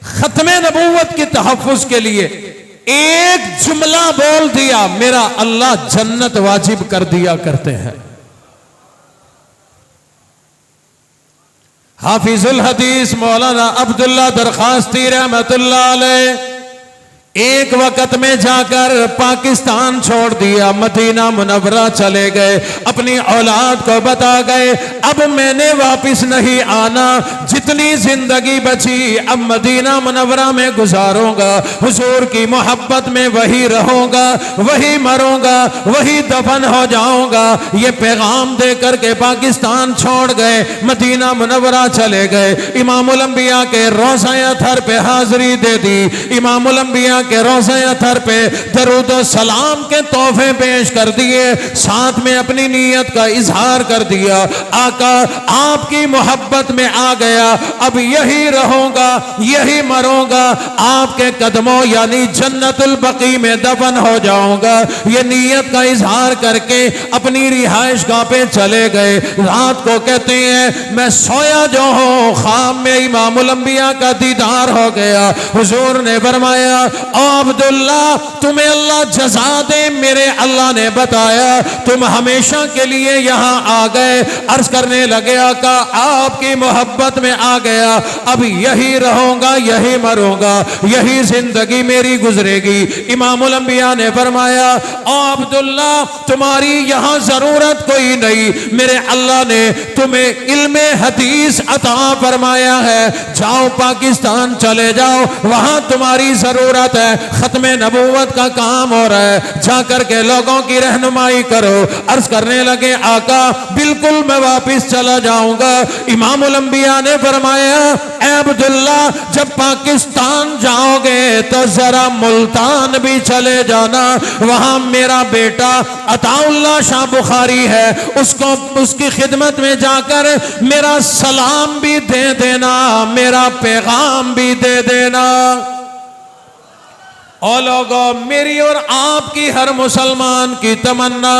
खत्मे नबुव्वत की तहफ़्फ़ुज़ के लिए एक जुमला बोल दिया, मेरा अल्लाह जन्नत वाजिब कर दिया करते हैं। हाफिजुल हदीस मौलाना अब्दुल्ला दरखास्ती रहमतुल्लाह अलैह एक वक्त में जाकर पाकिस्तान छोड़ दिया, मदीना मुनव्वरा चले गए, अपनी औलाद को बता गए अब मैंने वापस नहीं आना, जितनी जिंदगी बची अब मदीना मुनव्वरा में गुजारूंगा, हुजूर की मोहब्बत में वही रहूंगा, वही मरूंगा, वही दफन हो जाऊंगा। ये पैगाम दे करके पाकिस्तान छोड़ गए, मदीना मुनव्वरा चले गए। इमामुल अंबिया के रोज़ा अतहर पे हाजिरी दे दी, इमामुल अंबिया के रोज़ा अतहर पे दरूद व सलाम के तोहफे पेश कर दिए, साथ में अपनी नीयत का इजहार कर दिया। आका आपकी मोहब्बत में आ गया, अब यही रहूंगा, यही मरूंगा, आपके कदमों यानी जन्नतुल बकी में दफन हो जाऊंगा। ये नीयत का इजहार करके अपनी रिहाइश गाह पे चले गए। रात को कहते हैं मैं सोया जो हूं, ख्वाब में इमामुल अंबिया का दीदार हो गया। हुजूर ने फरमाया ओ अब्दुल्ला तुम्हें अल्लाह जज़ा दे, मेरे अल्लाह ने बताया तुम हमेशा के लिए यहाँ आ गए। अर्ज करने लगे आका आपकी मोहब्बत में आ गया, अब यही रहूंगा, यही मरूंगा, यही जिंदगी मेरी गुजरेगी। इमामुल अंबिया ने फरमाया ओ अब्दुल्ला तुम्हारी यहाँ जरूरत कोई नहीं, मेरे अल्लाह ने तुम्हें इल्मे हदीस अता फरमाया है, जाओ पाकिस्तान चले जाओ, वहां तुम्हारी जरूरत है, खत्मे नबूवत का काम हो रहा है, जाकर के लोगों की रहनुमाई करो। अर्ज करने लगे आका बिल्कुल मैं वापिस चला जाऊंगा। इमामुल अंबिया ने फरमाया ए अब्दुल्ला जब पाकिस्तान जाओगे तो जरा मुल्तान भी चले जाना, वहां मेरा बेटा अताउल्लाह शाह बुखारी है, उसको उसकी खिदमत में जाकर मेरा सलाम भी दे देना, मेरा पैगाम भी दे देना। और लोगों मेरी और आपकी हर मुसलमान की तमन्ना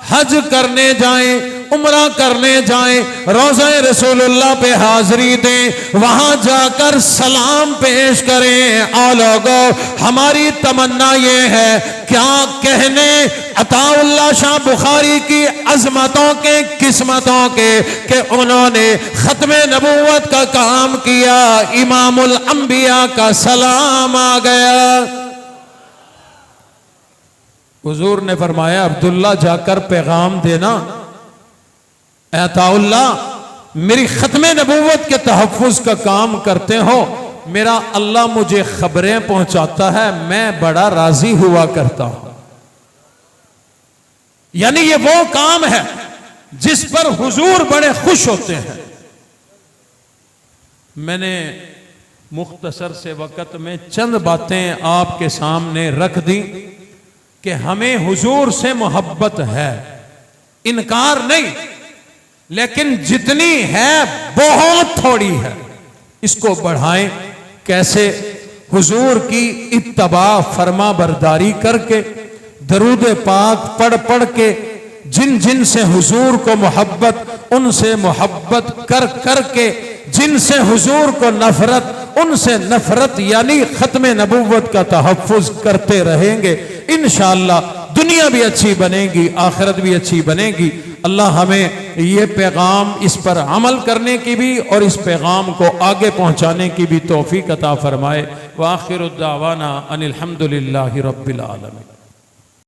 हज करने जाएं, उम्रा करने जाएं, रोज़ा रसूलुल्लाह पे हाजिरी दें, वहां जाकर सलाम पेश करें। और लोगों हमारी तमन्ना ये है क्या कहने अताउल्लाह शाह बुखारी की अजमतों के, किस्मतों के कि उन्होंने खत्मे नबूवत का काम किया, इमामुल अंबिया का सलाम आ गया। हुजूर ने फरमाया अब्दुल्ला जाकर पैगाम देना अताउल्लाह मेरी खत्मे नबूवत के तहफ़्फ़ुज़ का काम करते हो, मेरा अल्लाह मुझे खबरें पहुंचाता है, मैं बड़ा राजी हुआ करता हूं। यानी ये वो काम है जिस पर हुजूर बड़े खुश होते हैं। मैंने मुख्तसर से वक्त में चंद बातें आपके सामने रख दी कि हमें हुजूर से मोहब्बत है, इनकार नहीं, लेकिन जितनी है बहुत थोड़ी है, इसको बढ़ाएं। कैसे? हुजूर की इत्तबा फरमा बरदारी करके, दरूद पाक पढ़ पढ़ के, जिन जिन से हुजूर को मोहब्बत उनसे मोहब्बत कर कर के, जिनसे हुजूर को नफरत उनसे नफरत, यानी खत्मे नबूवत का तहफ़्फ़ुज़ करते रहेंगे। इंशाअल्लाह दुनिया भी अच्छी बनेगी, आखिरत भी अच्छी बनेगी। अल्लाह हमें ये पैगाम, इस पर अमल करने की भी और इस पैगाम को आगे पहुंचाने की भी तौफीक अता फरमाए। व आखिरु दावाना अनिल हम्दुलिल्लाहि रब्बिल आलमीन।